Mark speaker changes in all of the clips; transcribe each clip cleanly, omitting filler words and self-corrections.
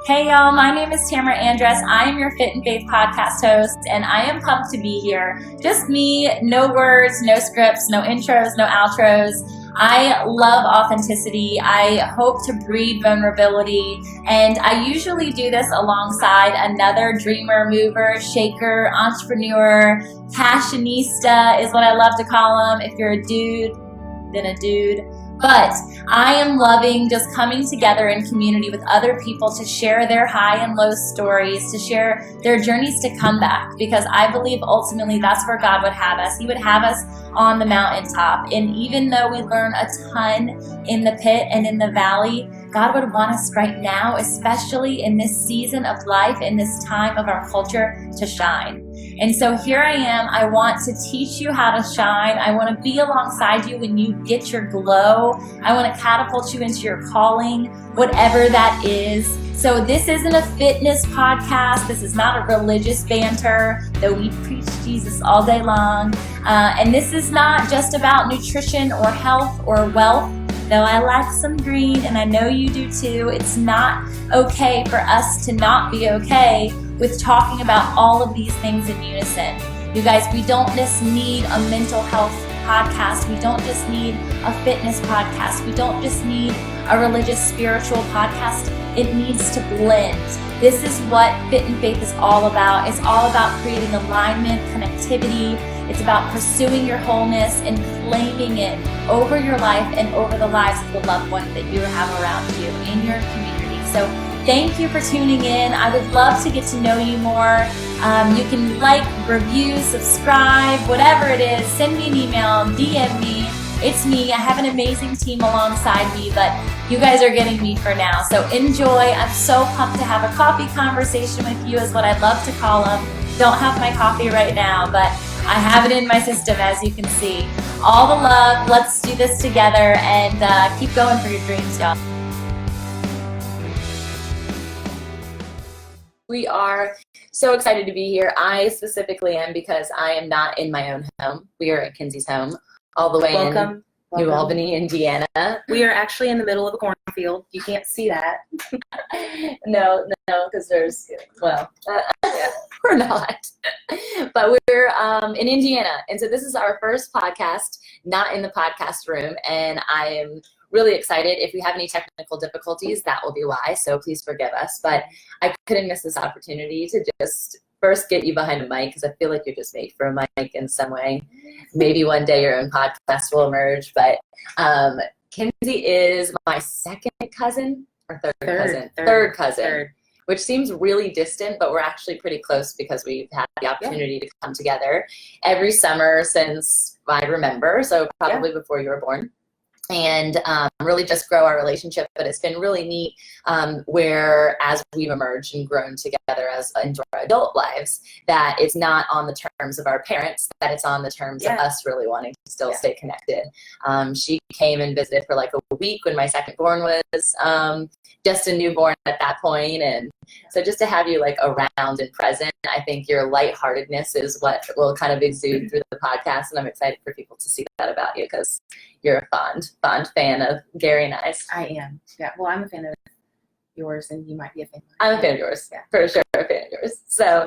Speaker 1: Hey y'all, my name is Tamara Andress. I am your Fit and Faith podcast host, and I am pumped to be here. Just me, no words, no scripts, no intros, no outros. I love authenticity. I hope to breed vulnerability, and I usually do this alongside another dreamer, mover, shaker, entrepreneur, fashionista is what I love to call them. If you're a dude, then a dude. But I am loving just coming together in community with other people to share their high and low stories, to share their journeys to comeback, because I believe ultimately that's where God would have us. He would have us on the mountaintop. And even though we learn a ton in the pit and in the valley, God would want us right now, especially in this season of life, in this time of our culture, to shine. And so here I am. I want to teach you how to shine. I want to be alongside you when you get your glow. I want to catapult you into your calling, whatever that is. So this isn't a fitness podcast. This is not a religious banter, though we preach Jesus all day long. And this is not just about nutrition or health or wealth, though I like some green, and I know you do too. It's not okay for us to not be okay with talking about all of these things in unison. You guys, we don't just need a mental health podcast. We don't just need a fitness podcast. We don't just need a religious, spiritual podcast. It needs to blend. This is what Fit and Faith is all about. It's all about creating alignment, connectivity. It's about pursuing your wholeness and claiming it over your life and over the lives of the loved ones that you have around you in your community. So thank you for tuning in. I would love to get to know you more. You can like, review, subscribe, whatever it is. Send me an email, DM me. It's me. I have an amazing team alongside me, but you guys are getting me for now. So enjoy. I'm so pumped to have a coffee conversation with you, is what I love to call them. Don't have my coffee right now, but I have it in my system, as you can see. All the love. Let's do this together and keep going for your dreams, y'all. We are so excited to be here. I specifically am, because I am not in my own home. We are at Kenzie's home, all the way in New Albany, Indiana.
Speaker 2: We are actually in the middle of a cornfield. You can't see that.
Speaker 1: No, because there's, we're not. But we're in Indiana. And so this is our first podcast, not in the podcast room. And I am really excited. If we have any technical difficulties, that will be why. So please forgive us. But I couldn't miss this opportunity to just first get you behind a mic, because I feel like you're just made for a mic in some way. Maybe one day your own podcast will emerge. But Kenzie is my second cousin or third cousin, which seems really distant, but we're actually pretty close, because we've had the opportunity to come together every summer since I remember. So probably before you were born. And really just grow our relationship. But it's been really neat where as we've emerged and grown together as into our adult lives, that it's not on the terms of our parents, that it's on the terms of us really wanting to still stay connected. She came and visited for like a week when my second born was just a newborn at that point. And so just to have you like around and present, I think your lightheartedness is what will kind of exude through the podcast. And I'm excited for people to see that about you, because you're a fond fan of Gary and I.
Speaker 2: I am. Yeah. Well, I'm a fan of yours, and you might be a fan of mine.
Speaker 1: I'm a fan of yours. Yeah, for sure, a fan of yours. So,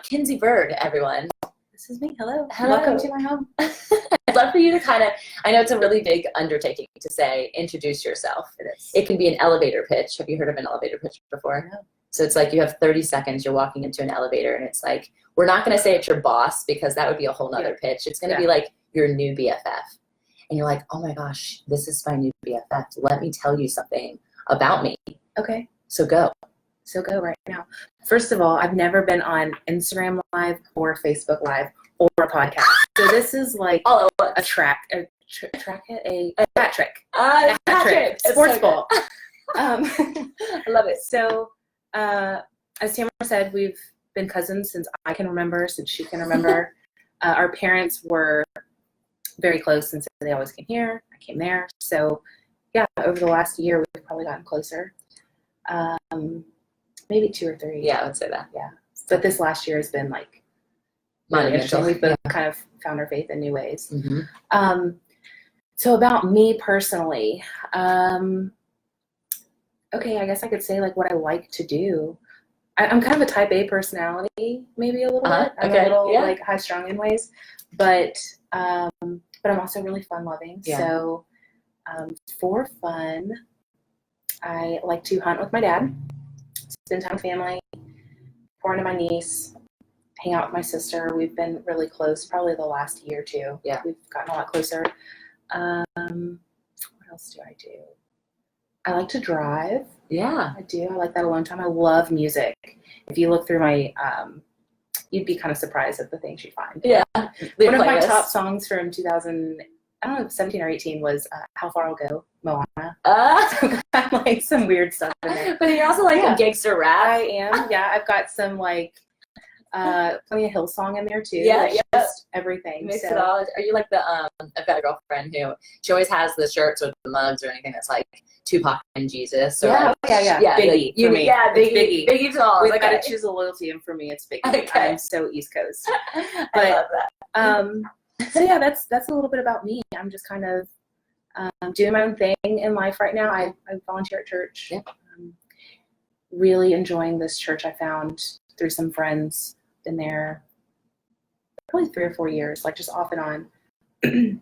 Speaker 1: Kenzie Byrd, everyone.
Speaker 2: This is me. Hello.
Speaker 1: Welcome to my home. I'd love for you to kind of, I know it's a really big undertaking to say, introduce yourself.
Speaker 2: It is.
Speaker 1: It can be an elevator pitch. Have you heard of an elevator pitch before?
Speaker 2: No.
Speaker 1: So it's like you have 30 seconds, you're walking into an elevator, and it's like, we're not going to say it's your boss, because that would be a whole nother pitch. It's going to be like your new BFF. And you're like, oh my gosh, this is my new BFF. Let me tell you something about me.
Speaker 2: Okay.
Speaker 1: So go.
Speaker 2: So go right now. First of all, I've never been on Instagram Live or Facebook Live or a podcast. So this is like a hat trick. Sports ball.
Speaker 1: I love it.
Speaker 2: So as Tamara said, we've been cousins since I can remember, since she can remember. Our parents were very close, and so they always came here. I came there. So yeah, over the last year, we've probably gotten closer. Maybe 2 or 3.
Speaker 1: Yeah, I would say that.
Speaker 2: Yeah. But this last year has been like
Speaker 1: monumental.
Speaker 2: We've both kind of found our faith in new ways.
Speaker 1: Mm-hmm.
Speaker 2: So about me personally, Okay, I guess I could say like what I like to do. I'm kind of a type A personality, maybe a little bit. I'm a little like high strung in ways, but I'm also really fun loving.
Speaker 3: Yeah.
Speaker 2: So for fun, I like to hunt with my dad, spend time with family, pour into my niece, hang out with my sister. We've been really close probably the last year or two.
Speaker 3: Yeah.
Speaker 2: We've gotten a lot closer. What else do I do? I like to drive.
Speaker 3: Yeah.
Speaker 2: I do. I like that alone time. I love music. If you look through my, you'd be kind of surprised at the things you find.
Speaker 3: Yeah.
Speaker 2: One of my top songs from 2000, I don't know, 17 or 18 was How Far I'll Go, Moana. So I like some weird stuff in there.
Speaker 3: But you're also like a gangster rap.
Speaker 2: I am. Yeah, I've got some like plenty of Hillsong in there too.
Speaker 3: Yeah,
Speaker 2: It's just everything.
Speaker 3: Mix it all. Are you like the I've got a girlfriend who she always has the shirts or the mugs or anything that's like Tupac and Jesus. Or
Speaker 2: yeah,
Speaker 3: like,
Speaker 2: yeah. Biggie for me.
Speaker 3: Yeah,
Speaker 2: It's
Speaker 3: Biggie. Biggie's all.
Speaker 2: We've got to choose a loyalty, and for me, it's Biggie.
Speaker 3: Okay.
Speaker 2: I'm so East Coast.
Speaker 3: I love that.
Speaker 2: So yeah, that's a little bit about me. I'm just kind of doing my own thing in life right now. I volunteer at church.
Speaker 3: Yeah.
Speaker 2: Really enjoying this church I found through some friends. Been there probably 3 or 4 years, like just off and on.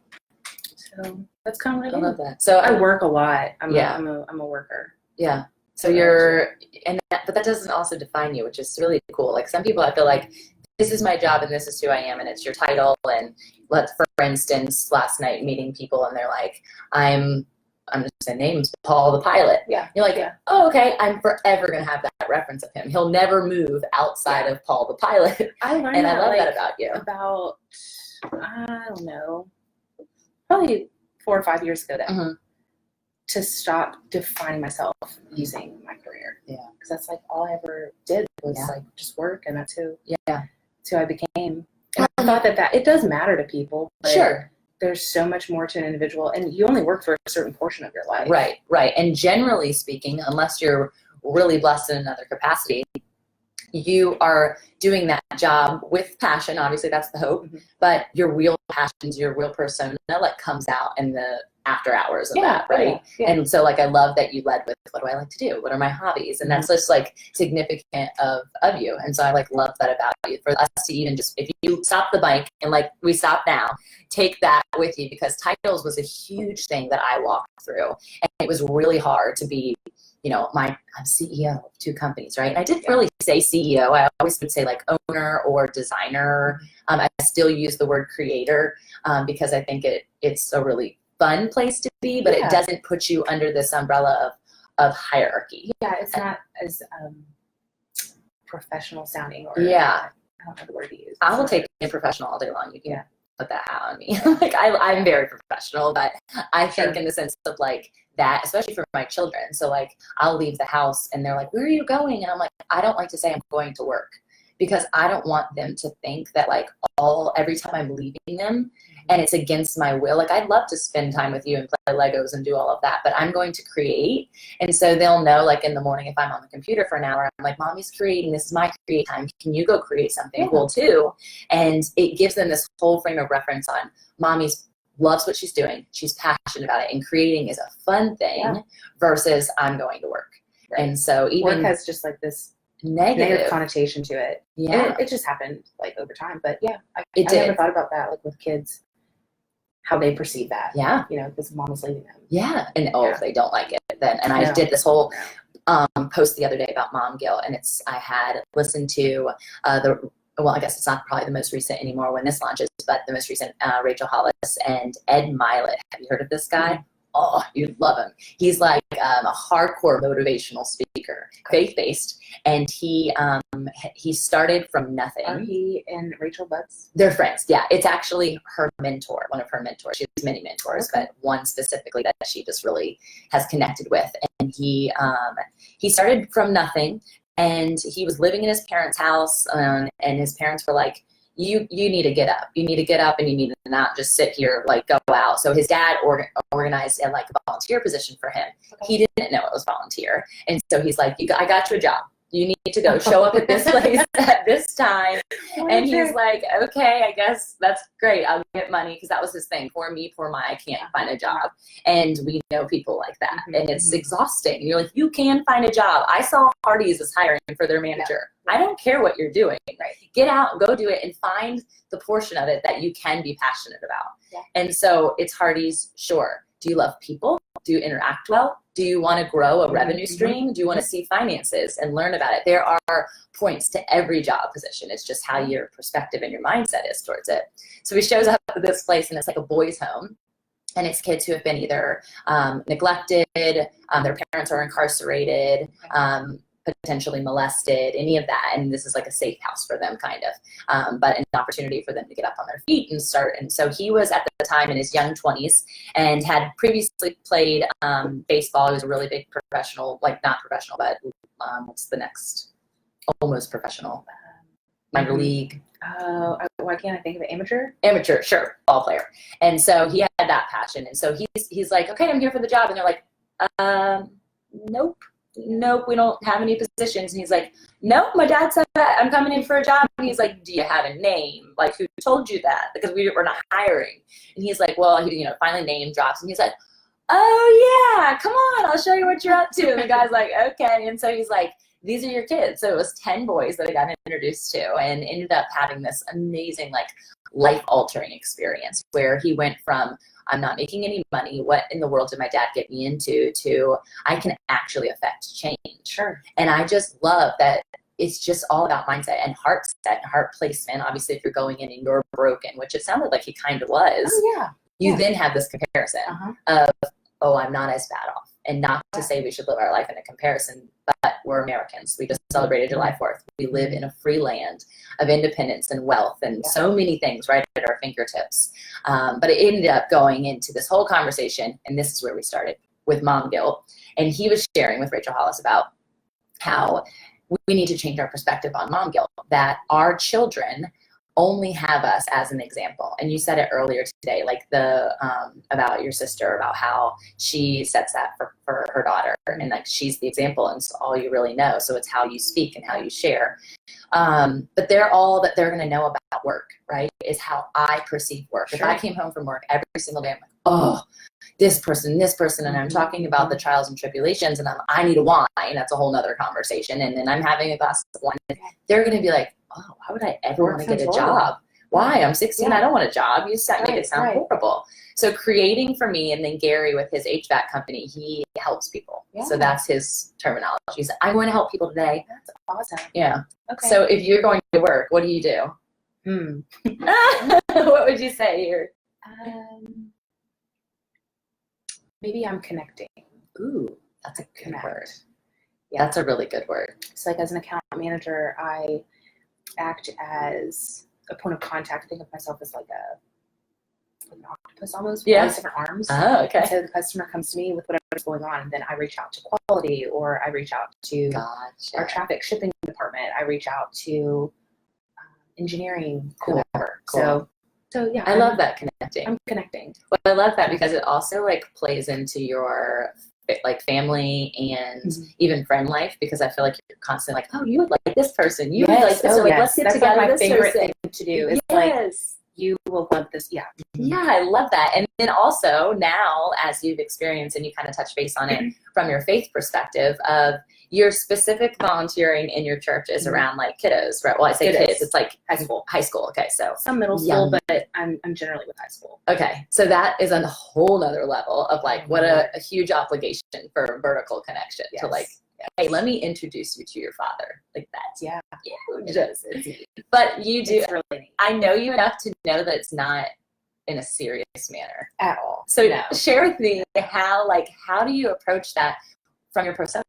Speaker 2: So that's kind of what I do.
Speaker 3: love that. So
Speaker 2: I work a lot. I'm
Speaker 3: Yeah.
Speaker 2: a worker.
Speaker 3: Yeah. So you're, but that doesn't also define you, which is really cool. Like some people, I feel like this is my job and this is who I am, and it's your title. And for instance, last night meeting people, and they're like, I'm just saying names, Paul the pilot.
Speaker 2: Yeah.
Speaker 3: You're like, oh, okay, I'm forever gonna have that reference of him. He'll never move outside of Paul the pilot.
Speaker 2: I learned
Speaker 3: and
Speaker 2: that,
Speaker 3: I love
Speaker 2: like,
Speaker 3: that about you.
Speaker 2: About I don't know, probably 4 or 5 years ago then. To stop defining myself using my career.
Speaker 3: Yeah.
Speaker 2: Because that's like all I ever did was like just work, and that's who I became. And I thought that it does matter to people. But
Speaker 3: Sure.
Speaker 2: There's so much more to an individual, and you only work for a certain portion of your life.
Speaker 3: Right. And generally speaking, unless you're really blessed in another capacity, you are doing that job with passion. Obviously, that's the hope. But your real passions, your real persona, like comes out in the after hours of that, right?
Speaker 2: Yeah.
Speaker 3: And so, like, I love that you led with, what do I like to do? What are my hobbies? And that's just like significant of you. And so I like love that about you. For us to even just, if you stop the bike and like we stop now, take that with you, because titles was a huge thing that I walked through, and it was really hard to be. You know, I'm CEO of 2 companies, right? And I didn't really say CEO. I always would say like owner or designer. I still use the word creator because I think it's a really fun place to be, but it doesn't put you under this umbrella of hierarchy.
Speaker 2: Yeah, it's not as professional sounding. Or
Speaker 3: I
Speaker 2: don't know the word to use.
Speaker 3: I will take it professional all day long. You can put that hat on me. Like I'm very professional, but I think in the sense of like that, especially for my children. So like I'll leave the house and they're like, where are you going? And I'm like, I don't like to say I'm going to work, because I don't want them to think that like every time I'm leaving them and it's against my will. Like I'd love to spend time with you and play Legos and do all of that, but I'm going to create. And so they'll know, like in the morning, if I'm on the computer for an hour, I'm like, Mommy's creating, this is my create time. Can you go create something cool too? And it gives them this whole frame of reference on Mommy's loves what she's doing. She's passionate about it, and creating is a fun thing versus I'm going to work. Right. And so even
Speaker 2: work has just like this negative connotation to it. Yeah. And it just happened like over time. But I never thought about that, like with kids, how they perceive that. Yeah. You know, because mom was leaving them.
Speaker 3: Yeah. And if they don't like it, then, and I did this whole post the other day about mom guilt, and I had listened to well, I guess it's not probably the most recent anymore when this launches, but the most recent Rachel Hollis and Ed Milet. Have you heard of this guy? Mm-hmm. Oh, you'd love him. He's like a hardcore motivational speaker, faith-based, and he started from nothing.
Speaker 2: Are he and Rachel Butts?
Speaker 3: They're friends. Yeah, it's actually her mentor, one of her mentors. She has many mentors, but one specifically that she just really has connected with. And he started from nothing, and he was living in his parents' house, and his parents were like, You need to get up. You need to get up, and you need to not just sit here, like go out. So his dad organized a volunteer position for him. Okay. He didn't know it was volunteer. And so he's like, I got you a job. you need to go show up at this place at this time. And he's like, okay, I guess that's great. I'll get money, because that was his thing. Poor me, poor my, I can't find a job. And we know people like that. And it's exhausting. You're like, you can find a job. I saw Hardee's is hiring for their manager. I don't care what you're doing. Right. Get out, go do it, and find the portion of it that you can be passionate about. Yeah. And so it's Hardee's, sure. Do you love people? Do you interact well? Do you want to grow a revenue stream? Do you want to see finances and learn about it? There are points to every job position. It's just how your perspective and your mindset is towards it. So he shows up at this place, and it's like a boys' home. And it's kids who have been either neglected, their parents are incarcerated, potentially molested, any of that. And this is like a safe house for them, kind of, but an opportunity for them to get up on their feet and start. And so he was at the time in his young 20s and had previously played baseball. He was a really big professional, like not professional, but what's the next? Almost professional. Minor league.
Speaker 2: Why can't I think of it? Amateur?
Speaker 3: Amateur, sure, ball player. And so he had that passion. And so he's like, okay, I'm here for the job. And they're like, nope, we don't have any positions. And he's like, nope, my dad said that I'm coming in for a job. And he's like, do you have a name? Like, who told you that? Because we're not hiring. And he's like, well, he, finally name drops. And he's like, oh yeah, come on, I'll show you what you're up to. And the guy's like, okay. And so he's like, these are your kids. So it was 10 boys that I got introduced to, and ended up having this amazing, like, life-altering experience where he went from, I'm not making any money, what in the world did my dad get me into, to I can actually affect change.
Speaker 2: Sure.
Speaker 3: And I just love that it's just all about mindset and heart set and heart placement. Obviously, if you're going in and you're broken, which it sounded like he kind of was, you then have this comparison of, oh, I'm not as bad off. And not to say we should live our life in a comparison, but we're Americans. We just celebrated July 4th. We live in a free land of independence and wealth and so many things right at our fingertips. But it ended up going into this whole conversation, and this is where we started, with mom guilt. And he was sharing with Rachel Hollis about how we need to change our perspective on mom guilt, that our children only have us as an example. And you said it earlier today, like about your sister, about how she sets that for her daughter, and like she's the example, and it's all you really know. So it's how you speak and how you share. But they're all that they're going to know about work, right? Is how I perceive work. Sure. If I came home from work every single day, I'm like, oh, this person, and I'm talking about the trials and tribulations, and I need a wine. That's a whole nother conversation. And then I'm having a glass of wine. They're going to be like, oh, why would I ever want to get a job? Why? I'm 16. I don't want a job. You make it sound horrible. So creating for me, and then Gary with his HVAC company, he helps people. Yeah. So that's his terminology. He's like, I'm going to help people today.
Speaker 2: That's awesome.
Speaker 3: Yeah. Okay. So if you're going to work, what do you do? What would you say here?
Speaker 2: Maybe I'm connecting.
Speaker 3: Ooh, that's a good word. Yeah, that's a really good word.
Speaker 2: So like as an account manager, I act as a point of contact. I think of myself as like an octopus almost, with all these different arms.
Speaker 3: Oh, okay.
Speaker 2: And so the customer comes to me with whatever's going on, and then I reach out to quality, or I reach out to our traffic shipping department. I reach out to engineering, whoever.
Speaker 3: Cool.
Speaker 2: So yeah,
Speaker 3: I love that connecting.
Speaker 2: I'm connecting.
Speaker 3: Well, I love that because it also like plays into your like family and even friend life, because I feel like you're constantly like, oh, you would like this person, you would like this, so like let's get together.
Speaker 2: That's my
Speaker 3: this
Speaker 2: favorite
Speaker 3: person.
Speaker 2: thing to do. Is like, you will love this. Yeah,
Speaker 3: I love that. And then also now, as you've experienced and you kind of touch base on it from your faith perspective, of your specific volunteering in your church is around like kiddos, right? Well, I say kids, it's like high school. Okay, so
Speaker 2: some middle school, but I'm generally with high school.
Speaker 3: Okay, so that is on a whole nother level of like what a huge obligation for vertical connection to like, hey, let me introduce you to your father. Like that's huge. But you do.
Speaker 2: It's really,
Speaker 3: I know you enough to know that it's not in a serious manner
Speaker 2: at all.
Speaker 3: So share with me how do you approach that from your persona?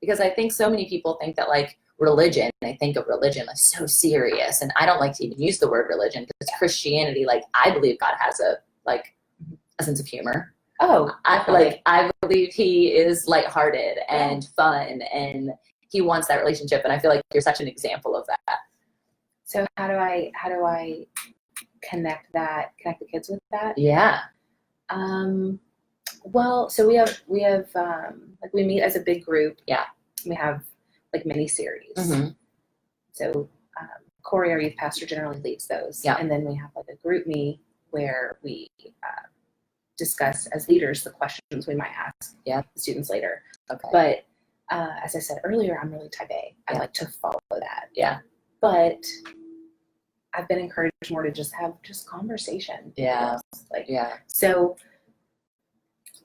Speaker 3: Because I think so many people think that like religion, they think of religion like so serious, and I don't like to even use the word religion because Christianity, like I believe God has a sense of humor.
Speaker 2: Oh,
Speaker 3: I believe he is lighthearted and fun, and he wants that relationship, and I feel like you're such an example of that.
Speaker 2: So how do I connect the kids with that?
Speaker 3: Yeah.
Speaker 2: Well, so we have like we meet as a big group.
Speaker 3: Yeah.
Speaker 2: We have like mini series.
Speaker 3: Mm-hmm.
Speaker 2: So Corey, our youth pastor, generally leads those.
Speaker 3: Yeah.
Speaker 2: And then we have like a group me where we discuss as leaders the questions we might ask the students later.
Speaker 3: Okay.
Speaker 2: But as I said earlier, I'm really type A. I like to follow that.
Speaker 3: Yeah.
Speaker 2: But I've been encouraged more to just have conversation.
Speaker 3: Yeah.
Speaker 2: Like,
Speaker 3: yeah.
Speaker 2: So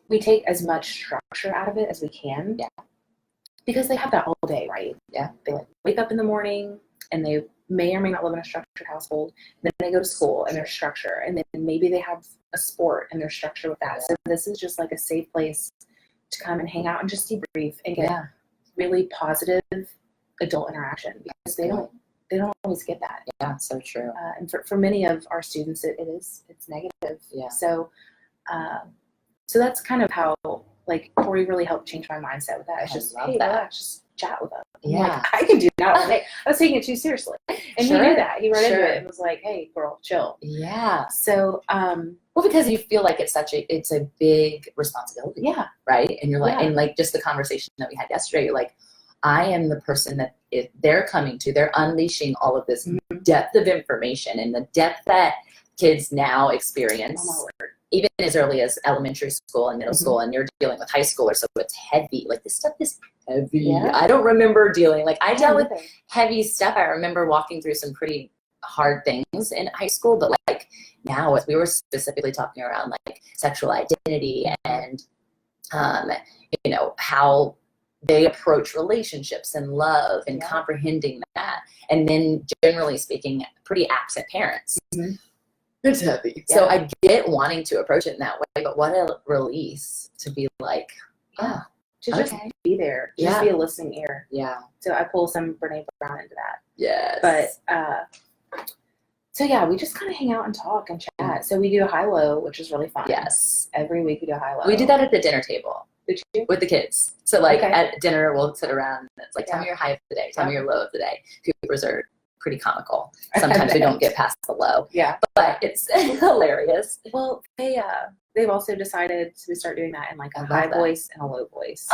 Speaker 2: we take as much structure out of it as we can.
Speaker 3: Yeah.
Speaker 2: Because they have that all day, right?
Speaker 3: Yeah.
Speaker 2: They like wake up in the morning and they may or may not live in a structured household. Then they go to school and there's structure. And then maybe they have a sport and there's structure with that.
Speaker 3: Yeah.
Speaker 2: So this is just like a safe place to come and hang out and just debrief and get really positive adult interaction, because they don't always get that.
Speaker 3: Yeah, so true.
Speaker 2: And for many of our students, it's negative.
Speaker 3: Yeah.
Speaker 2: So that's kind of how like Corey really helped change my mindset with that. It's just, hey, relax, just chat with them.
Speaker 3: Yeah.
Speaker 2: Like, I can do that all day. I was taking it too seriously. And he knew that. He read into it and was like, hey, girl, chill.
Speaker 3: Yeah.
Speaker 2: So,
Speaker 3: well, because you feel like it's a big responsibility.
Speaker 2: Yeah.
Speaker 3: Right. And you're like, and like just the conversation that we had yesterday, you're like, I am the person that if they're coming to, they're unleashing all of this depth of information and the depth that kids now experience.
Speaker 2: Oh, my word.
Speaker 3: Even as early as elementary school and middle school, and you're dealing with high schoolers, so it's heavy. Like, this stuff is heavy.
Speaker 2: Yeah.
Speaker 3: I don't remember dealing. Like, I dealt with heavy stuff. I remember walking through some pretty hard things in high school, but like now, as we were specifically talking around like sexual identity and, you know, how they approach relationships and love and comprehending that, and then generally speaking, pretty absent parents. Mm-hmm. It's heavy. Yeah. So I get wanting to approach it in that way, but what a release to be like,
Speaker 2: to just be there, just be a listening ear.
Speaker 3: Yeah.
Speaker 2: So I pull some Brene Brown into that.
Speaker 3: Yes.
Speaker 2: But so yeah, we just kind of hang out and talk and chat. So we do a high-low, which is really fun.
Speaker 3: Yes.
Speaker 2: Every week we do a high-low.
Speaker 3: We do that at the dinner table.
Speaker 2: Did you?
Speaker 3: With the kids. So like at dinner, we'll sit around and it's like, tell me your high of the day, tell me your low of the day. Coopers are pretty comical. Sometimes we don't get past the low. Yeah. But it's hilarious.
Speaker 2: Well, they've also decided to start doing that in like a high voice and a low voice.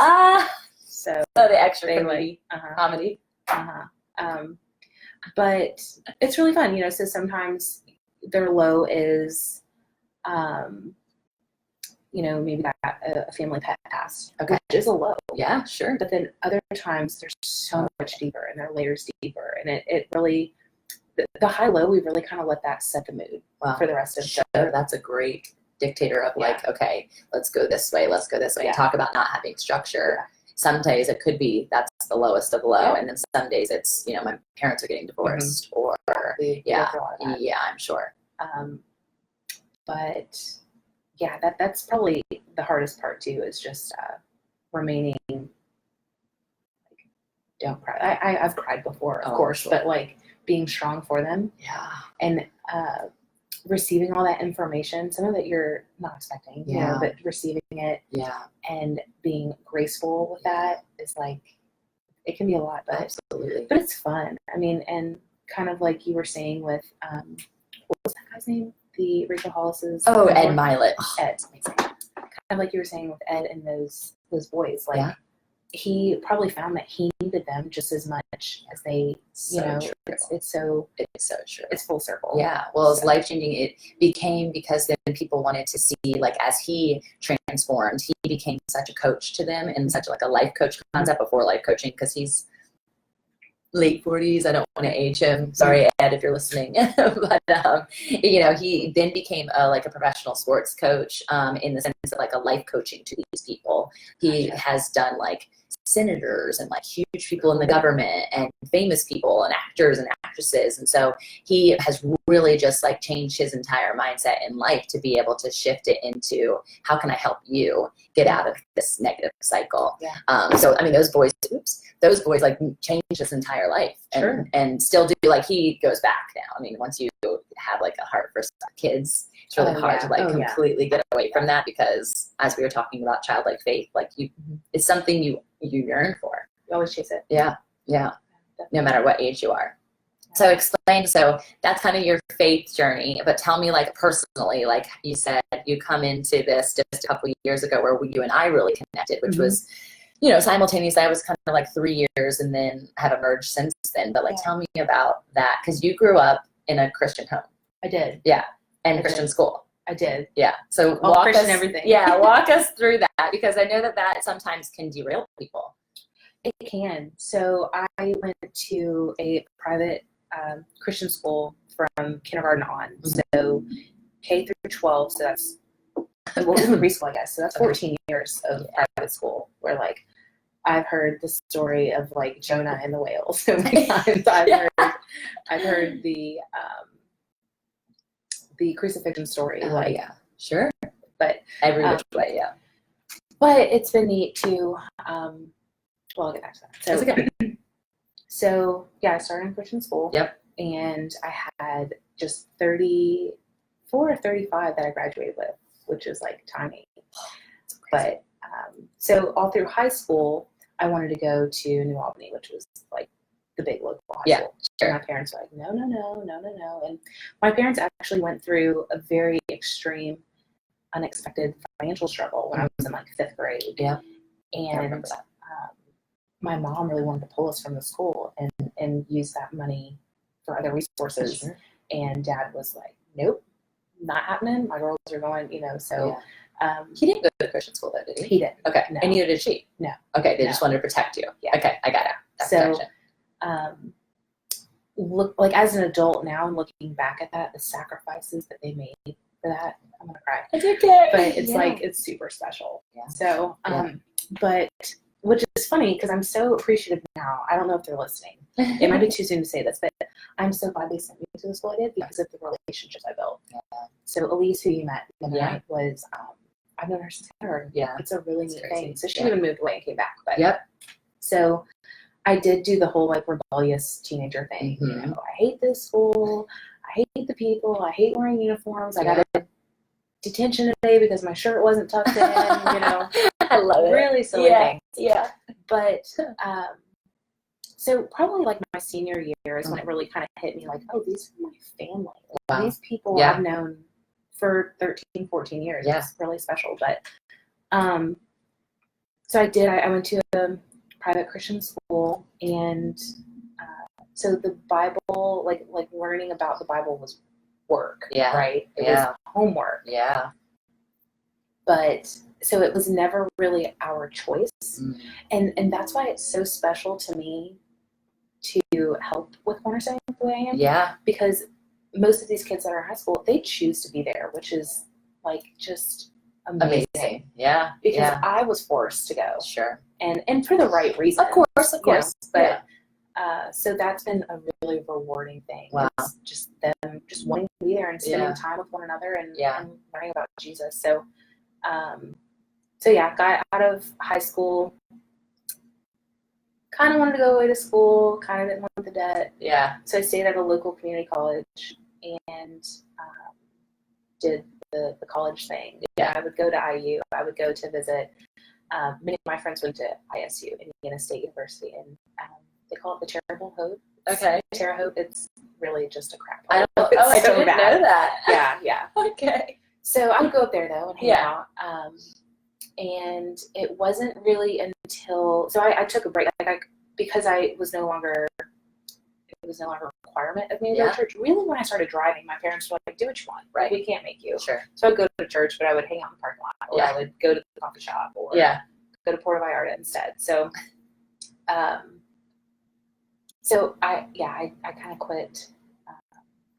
Speaker 2: So
Speaker 3: the extra
Speaker 2: comedy.
Speaker 3: Comedy.
Speaker 2: But it's really fun, you know. So sometimes their low is, you know, maybe that a family pet passed, which is a low.
Speaker 3: Yeah, sure.
Speaker 2: But then other times they're so much deeper and their layers deeper, and it really, the high low, we really kind of let that set the mood for the rest of the show.
Speaker 3: That's a great dictator of like, okay, let's go this way, and talk about not having structure. Some days it could be that's the lowest of low, and then some days it's, you know, my parents are getting divorced, or I'm sure.
Speaker 2: But yeah, that's probably the hardest part too, is just remaining. Like, don't cry. I've cried before, of course, sure. But like being strong for them.
Speaker 3: Yeah.
Speaker 2: And receiving all that information, some of it you're not expecting, you know, but receiving it and being graceful with that is like, it can be a lot, but
Speaker 3: absolutely.
Speaker 2: But it's fun. I mean, and kind of like you were saying with what was that guy's name? The Rachel Hollis's
Speaker 3: Ed Milet.
Speaker 2: Ed. Kind of like you were saying with Ed and those boys, like he probably found that he needed them just as much as they, you know, it's so true. It's full circle.
Speaker 3: Yeah. Well, it's life-changing. It became because then people wanted to see, like, as he transformed, he became such a coach to them and such like a life coach concept before life coaching, because he's late 40s. I don't want to age him. Sorry, Ed, if you're listening. But, you know, he then became like a professional sports coach in the sense of like a life coaching to these people. He has done like senators and like huge people in the government and famous people and actors and actresses. And so he has really just like changed his entire mindset in life to be able to shift it into, how can I help you get out of this negative cycle? Yeah. So, I mean, those boys like changed his entire life and still do. Like, he goes back now. I mean, once you have like a heart for kids, it's really hard to like completely get away from that, because as we were talking about childlike faith, like it's something you yearn for.
Speaker 2: You always chase it.
Speaker 3: Yeah. No matter what age you are. So explain, so that's kind of your faith journey, but tell me, like, personally, like you said, you come into this just a couple of years ago where you and I really connected, which was simultaneously, I was kind of like 3 years and then have emerged since then. But like, tell me about that, because you grew up in a Christian home.
Speaker 2: I did.
Speaker 3: Yeah. And
Speaker 2: I
Speaker 3: Christian
Speaker 2: did.
Speaker 3: school.
Speaker 2: I did.
Speaker 3: Yeah. So
Speaker 2: All
Speaker 3: walk
Speaker 2: Christian
Speaker 3: us,
Speaker 2: everything.
Speaker 3: Yeah, walk us through that, because I know that sometimes can derail people.
Speaker 2: It can. So I went to a private Christian school from kindergarten on. So K through 12. So that's, well, in preschool, I guess. So that's 14 years of private school where, like, I've heard the story of, like, Jonah and the whale so many times. I've heard the crucifixion story.
Speaker 3: Yeah. Sure.
Speaker 2: But
Speaker 3: Every which way, yeah.
Speaker 2: But it's been neat to, well, I'll get back to that. So,
Speaker 3: That's okay.
Speaker 2: So, yeah, I started in Christian school.
Speaker 3: Yep.
Speaker 2: And I had just 34 or 35 that I graduated with, which is, like, tiny. But, so all through high school, I wanted to go to New Albany, which was, like, the big local high school.
Speaker 3: Sure.
Speaker 2: And my parents were like, no. And my parents actually went through a very extreme, unexpected financial struggle when I was in, like, 5th grade.
Speaker 3: Yeah.
Speaker 2: And my mom really wanted to pull us from the school and use that money for other resources.
Speaker 3: Sure.
Speaker 2: And Dad was like, nope, not happening. My girls are going, so.
Speaker 3: Yeah. He didn't go to Christian school, though, did he?
Speaker 2: He didn't.
Speaker 3: Okay.
Speaker 2: No.
Speaker 3: And neither did she?
Speaker 2: No.
Speaker 3: Okay. They just wanted to protect you.
Speaker 2: Yeah.
Speaker 3: Okay. I got it. That's
Speaker 2: So,
Speaker 3: protection.
Speaker 2: look, like, as an adult now and looking back at that, the sacrifices that they made for that, I'm going to cry.
Speaker 3: It's okay.
Speaker 2: But it's like, it's super special.
Speaker 3: Yeah.
Speaker 2: So, but which is funny because I'm so appreciative now. I don't know if they're listening. It might be too soon to say this, but I'm so glad they sent me to the school I did because of the relationships I built. Yeah. So Elise, who you met the other night, was, I've known her since kindergarten.
Speaker 3: Yeah.
Speaker 2: It's a really neat
Speaker 3: crazy.
Speaker 2: thing. So she even moved away and came back. But
Speaker 3: Yep.
Speaker 2: So I did do the whole, like, rebellious teenager thing.
Speaker 3: Mm-hmm.
Speaker 2: I hate this school. I hate the people. I hate wearing uniforms. I got a detention today because my shirt wasn't tucked in,
Speaker 3: I love it.
Speaker 2: Really silly things.
Speaker 3: Yeah.
Speaker 2: But so probably, like, my senior year is when it really kind of hit me, like, oh, these are my family.
Speaker 3: Wow.
Speaker 2: These people I've known for 13, 14 years.
Speaker 3: Yeah.
Speaker 2: It's really special. But so I went to a private Christian school, and so the Bible, like learning about the Bible was work.
Speaker 3: Yeah.
Speaker 2: Right? It was homework.
Speaker 3: Yeah.
Speaker 2: But so it was never really our choice. And that's why it's so special to me to help with Cornerstone the way I am.
Speaker 3: Yeah.
Speaker 2: Because most of these kids that are in high school, they choose to be there, which is, like, just amazing.
Speaker 3: Yeah.
Speaker 2: Because I was forced to go.
Speaker 3: Sure.
Speaker 2: And for the right reason.
Speaker 3: Of course.
Speaker 2: But so that's been a really rewarding thing.
Speaker 3: Wow.
Speaker 2: It's just them just wanting to be there and spending time with one another and learning about Jesus. So got out of high school, kind of wanted to go away to school, kind of didn't want the debt. Yeah. So I stayed at a local community college and did the college thing. Yeah. I would go to IU. I would go to visit. Many of my friends went to ISU, Indiana State University, and they call it the Terrible Hope.
Speaker 3: Okay.
Speaker 2: Terre Haute, it's really just a crap.
Speaker 3: I didn't know that.
Speaker 2: Yeah.
Speaker 3: Okay.
Speaker 2: So I would go up there, though, and hang out. And it wasn't really until, so I took a break, because it was no longer a requirement of me to go to church. Really, when I started driving, my parents were like, do what you want. Right. We can't make you. Sure. So I'd go to church, but I would hang out in the parking lot, or I would go to the coffee shop, or go to Puerto Vallarta instead. So, I kind of quit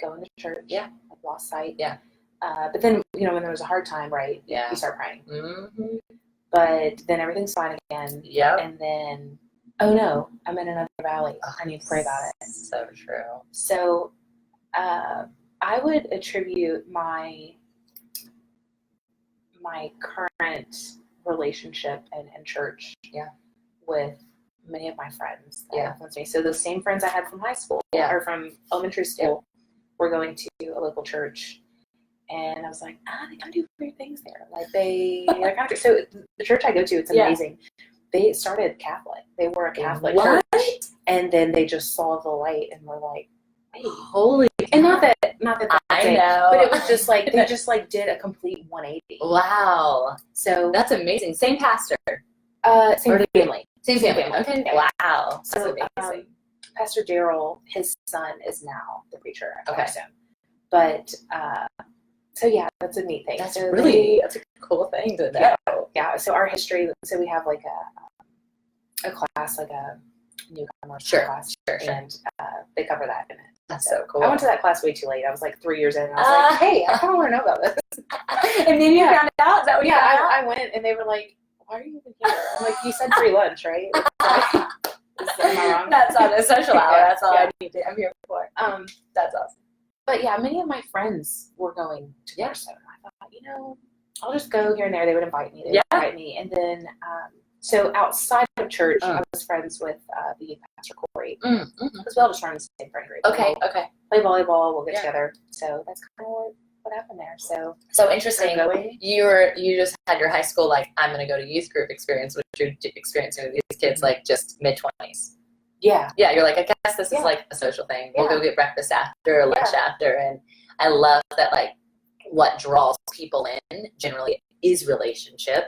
Speaker 2: going to church. Yeah. I lost sight. Yeah. But then, when there was a hard time, right? Yeah. You start praying. Mm-hmm. But then everything's fine again. Yeah. And then, oh no, I'm in another valley. I need to pray about it.
Speaker 3: So true.
Speaker 2: So, I would attribute my current relationship and church. Yeah. With many of my friends that influenced me. So those same friends I had from high school or from elementary school were going to a local church. And I was like, they kind of do weird things there. Like they're kind of, so the church I go to, it's amazing. They started Catholic. They were a Catholic church. And then they just saw the light and were like, hey, holy. And not that
Speaker 3: I know.
Speaker 2: But it was just like, they just like did a complete 180.
Speaker 3: Wow.
Speaker 2: So
Speaker 3: that's amazing. Same pastor.
Speaker 2: Same family.
Speaker 3: Same family. Okay.
Speaker 2: Yeah.
Speaker 3: Wow.
Speaker 2: So
Speaker 3: Amazing.
Speaker 2: Pastor Daryl, his son is now the preacher at
Speaker 3: Okay.
Speaker 2: Cornerstone. But so yeah, that's a neat thing.
Speaker 3: That's
Speaker 2: so
Speaker 3: that's a cool thing to know.
Speaker 2: Yeah. So our history. So we have like a class, like a newcomer class, and they cover that in it.
Speaker 3: That's so cool.
Speaker 2: I went to that class way too late. I was like 3 years in. And I was like, hey, I kind of want to know about this.
Speaker 3: And then you found out? Is that what you found out?
Speaker 2: I went and they were like, why are you even here? I'm like, you said free lunch, right? Am I wrong?
Speaker 3: That's on a social hour. That's all
Speaker 2: Yeah.
Speaker 3: I need to. I'm here for. That's awesome.
Speaker 2: But yeah, many of my friends were going to Cornerstone. I thought, I'll just go here and there. They would invite me. Invite me. And then, so outside of church, I was friends with the youth pastor, Corey. Because we all just run the same friend group.
Speaker 3: Okay.
Speaker 2: Play volleyball. We'll get together. So that's kind of what happened there. So
Speaker 3: interesting. You just had your high school, like, I'm going to go to youth group experience, which you're experiencing with these kids, like, just mid-20s.
Speaker 2: Yeah.
Speaker 3: Yeah, you're like, I guess this is like a social thing. We'll go get breakfast after or lunch after. And I love that, like, what draws people in generally is relationship.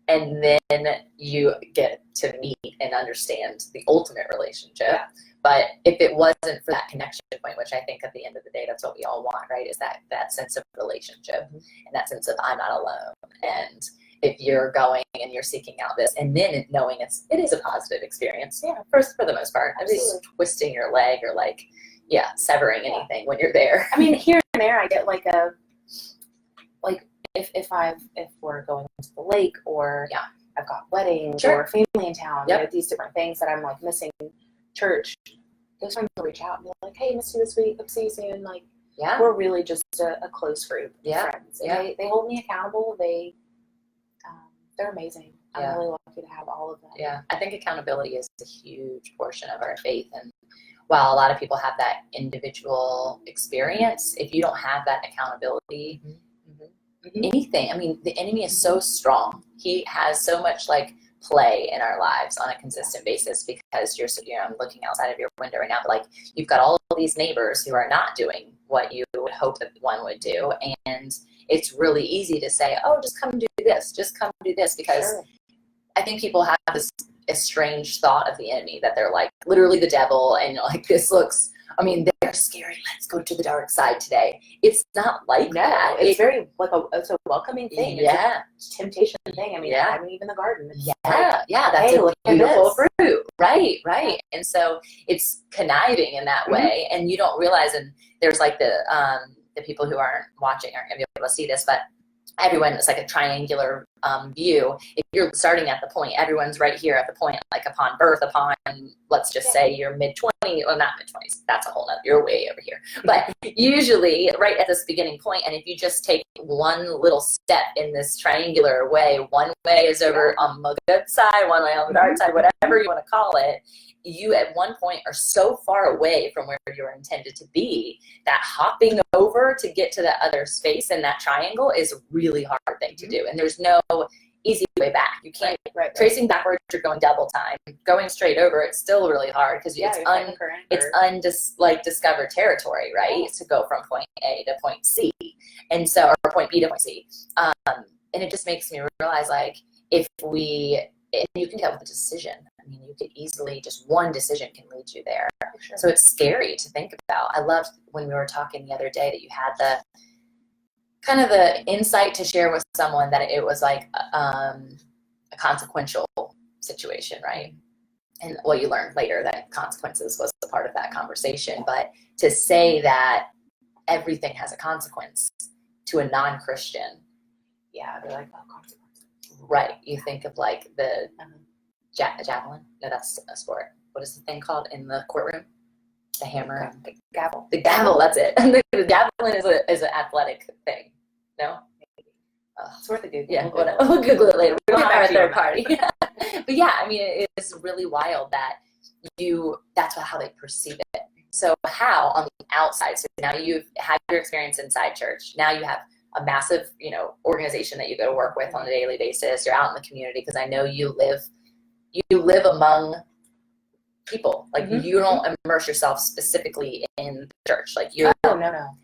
Speaker 3: And then you get to meet and understand the ultimate relationship. Yeah. But if it wasn't for that connection point, which I think at the end of the day, that's what we all want, right? Is that sense of relationship and that sense of I'm not alone. And if you're going and you're seeking out this, and then knowing it is a positive experience, for the most part. At least twisting your leg or severing anything when you're there.
Speaker 2: I mean, here and there, I get like if we're going to the lake or I've got weddings or family in town, these different things that I'm like missing church. Those friends will reach out and be like, "Hey, miss you this week. Hope to see you soon." Like, we're really just a close group of friends. And they hold me accountable. They're amazing. I'm really lucky to have all of them.
Speaker 3: Yeah, I think accountability is a huge portion of our faith. And while a lot of people have that individual experience, if you don't have that accountability, anything, I mean, the enemy is so strong. He has so much like play in our lives on a consistent basis because I'm looking outside of your window right now, but like you've got all of these neighbors who are not doing what you would hope that one would do. And it's really easy to say, oh, just come do this, because I think people have this estranged thought of the enemy that they're like literally the devil and like this looks, I mean, they're scary. Let's go to the dark side today. It's not like that.
Speaker 2: It's very like it's a welcoming thing.
Speaker 3: Yeah.
Speaker 2: It's a temptation thing. I mean, I mean, even the garden.
Speaker 3: That's a beautiful fruit. Right. And so it's conniving in that way. And you don't realize, and there's like the people who aren't watching aren't going to be able to see this, but everyone, it's like a triangular view. If you're starting at the point, everyone's right here at the point, like upon birth, let's just say you're mid-20s, well, not mid-20s, that's a whole nother, you're way over here. But usually right at this beginning point, and if you just take one little step in this triangular way, one way is over on the good side, one way on the dark side, whatever you want to call it, you at one point are so far away from where you're intended to be that hopping over to get to that other space in that triangle is a really hard thing to do. And there's no easy way back. You can't, tracing backwards, you're going double time. Going straight over, it's still really hard because it's discovered territory, right? To go from point A to point C. And so, or point B to point C. And it just makes me realize, like, and you can tell with a decision. I mean, you could easily, just one decision can lead you there. Sure. So it's scary to think about. I loved when we were talking the other day that you had the kind of the insight to share with someone that it was like a consequential situation, right? And well, you learned later that consequences was a part of that conversation. But to say that everything has a consequence to a non-Christian,
Speaker 2: they're like, oh, consequences.
Speaker 3: Right. You think of like the javelin. No, that's a sport. What is the thing called in the courtroom? The hammer.
Speaker 2: The gavel.
Speaker 3: The gavel. That's it. The javelin is an athletic thing. No.
Speaker 2: It's worth a Google.
Speaker 3: Yeah. We'll Google it later. We don't have a third party. But yeah, I mean, it is really wild that that's how they perceive it. So how on the outside? So now you've had your experience inside church. Now you have a massive, organization that you go to work with on a daily basis. You're out in the community because I know you live among people. Like you don't immerse yourself specifically in church. Like you're
Speaker 2: no.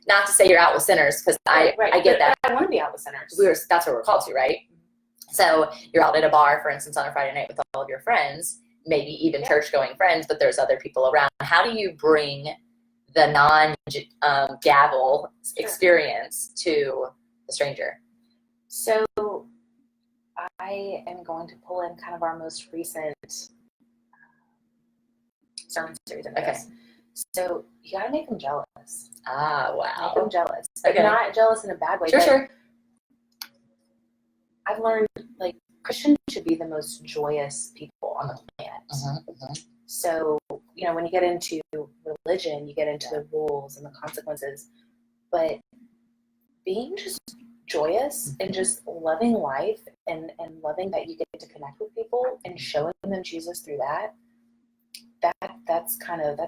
Speaker 3: Not to say you're out with sinners because I get that.
Speaker 2: I want to be out with sinners.
Speaker 3: That's what we're called to, right? So you're out at a bar, for instance, on a Friday night with all of your friends, maybe even church-going friends, but there's other people around. How do you bring the non-gavel experience to the stranger?
Speaker 2: So I am going to pull in kind of our most recent sermon series into this. So you gotta make them jealous.
Speaker 3: Ah, wow.
Speaker 2: Make them jealous.
Speaker 3: Okay.
Speaker 2: Not jealous in a bad way.
Speaker 3: Sure.
Speaker 2: I've learned, like, Christians should be the most joyous people on the planet. So, you know, when you get into religion, you get into the rules and the consequences. But being just joyous and just loving life and loving that you get to connect with people and showing them Jesus through that's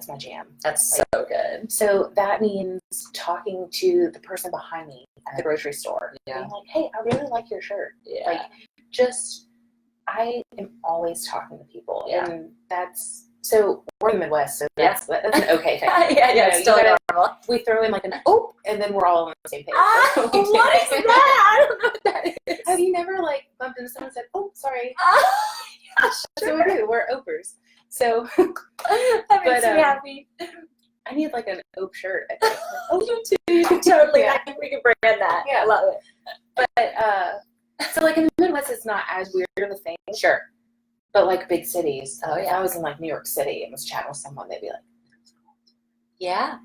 Speaker 2: my jam.
Speaker 3: That's
Speaker 2: like,
Speaker 3: so good.
Speaker 2: So that means talking to the person behind me at the grocery store. Being like, hey, I really like your shirt. Like, just, I am always talking to people. And that's, so we're in the Midwest, so that's an okay thing.
Speaker 3: It's still normal.
Speaker 2: We throw in like an "oh," and then we're all on the same page.
Speaker 3: What is that? I don't know what that is.
Speaker 2: Have you never like bumped into someone and said, "Oh, sorry"? So we do. We're opers. So
Speaker 3: that makes me happy.
Speaker 2: I need like an ope shirt.
Speaker 3: Oh, you too. Totally. I think we can brand that.
Speaker 2: Yeah,
Speaker 3: I love it.
Speaker 2: But so like in the Midwest, it's not as weird of a thing.
Speaker 3: Sure.
Speaker 2: But like big cities, if I was in like New York City and was chatting with someone, they'd be like,
Speaker 3: Yeah.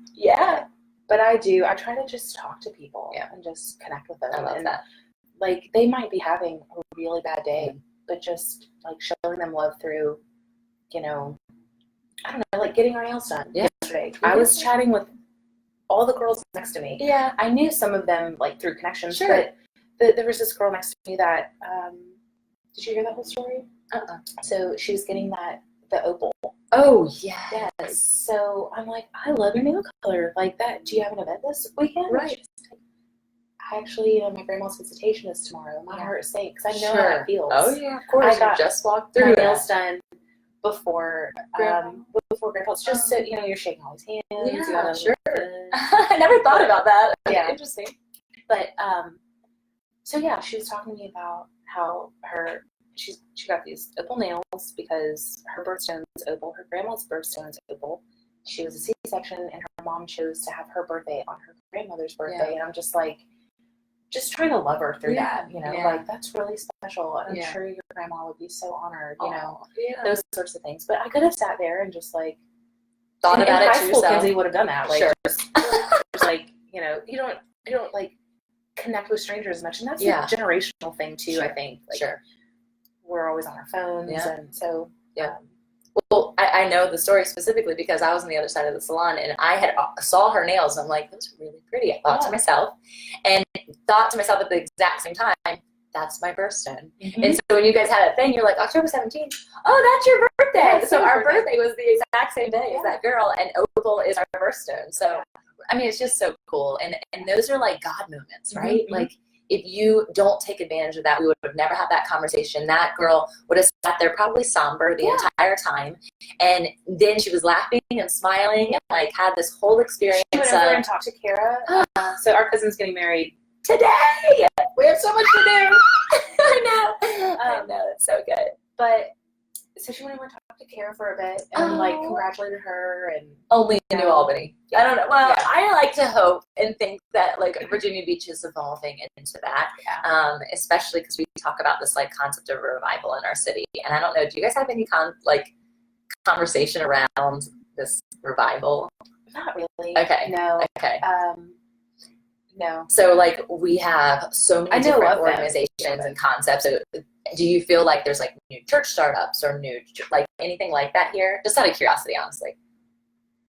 Speaker 2: But I try to just talk to people and just connect with them.
Speaker 3: I love that.
Speaker 2: Like, they might be having a really bad day, but just like showing them love through, you know, I don't know, like getting our nails done yesterday. I was chatting with all the girls next to me.
Speaker 3: Yeah.
Speaker 2: I knew some of them like through connections,
Speaker 3: Sure.
Speaker 2: but there was this girl next to me that, did you hear that whole story? So she was getting the opal.
Speaker 3: Oh, yes.
Speaker 2: Yes. So I'm like, I love your nail color. Like that. Do you have an event this weekend?
Speaker 3: Right.
Speaker 2: I actually, you know, my grandma's visitation is tomorrow. My heart sinks. I know how
Speaker 3: Sure.
Speaker 2: it feels.
Speaker 3: Oh, yeah. Of course.
Speaker 2: I got
Speaker 3: you just walked
Speaker 2: my
Speaker 3: through
Speaker 2: nails done before
Speaker 3: Grandpa.
Speaker 2: before grandpa's. Just so, you know, you're shaking all his hands.
Speaker 3: Yeah,
Speaker 2: You gotta
Speaker 3: sure. I never thought about that.
Speaker 2: Yeah.
Speaker 3: Interesting.
Speaker 2: But, so yeah, she was talking to me about how she got these opal nails because her birthstone is opal. Her grandma's birthstone is opal. She was a C-section, and her mom chose to have her birthday on her grandmother's birthday. And I'm just like, just trying to love her through that, you know, like that's really special. And I'm sure your grandma would be so honored, you know, those sorts of things. But I could have sat there and just like
Speaker 3: thought about it
Speaker 2: high school.
Speaker 3: yourself.
Speaker 2: Kenzie would have done that. Like,
Speaker 3: Sure.
Speaker 2: just like, you know, you don't like connect with strangers as much, and that's a generational thing too. I think. Like, we're always on our phones, and so
Speaker 3: Well, I know the story specifically because I was on the other side of the salon and I saw her nails and I'm like, those are really pretty. I thought to myself at the exact same time, that's my birthstone. And so when you guys had that thing, you're like, October 17th, oh, that's your birthday. So our birthday was the exact same day as that girl, and opal is our birthstone. So, I mean, it's just so cool. And those are like God moments, right? Like, if you don't take advantage of that, we would have never had that conversation. That girl would have sat there probably somber the entire time. And then she was laughing and smiling and like had this whole experience.
Speaker 2: She went over and talked to Kara. So our cousin's getting married
Speaker 3: today. We have so much to do. I know. It's so good.
Speaker 2: But so she went over and talked to Kara for a bit and like congratulated her and
Speaker 3: only in New Albany. I don't know. Well, I like to hope and think that like Virginia Beach is evolving into that, especially because we talk about this like concept of revival in our city. And I don't know, do you guys have any conversation around this revival?
Speaker 2: Not really.
Speaker 3: Okay.
Speaker 2: No.
Speaker 3: Okay.
Speaker 2: No.
Speaker 3: So like we have so many different organizations and concepts. So do you feel like there's like new church startups or new like anything like that here? Just out of curiosity, honestly.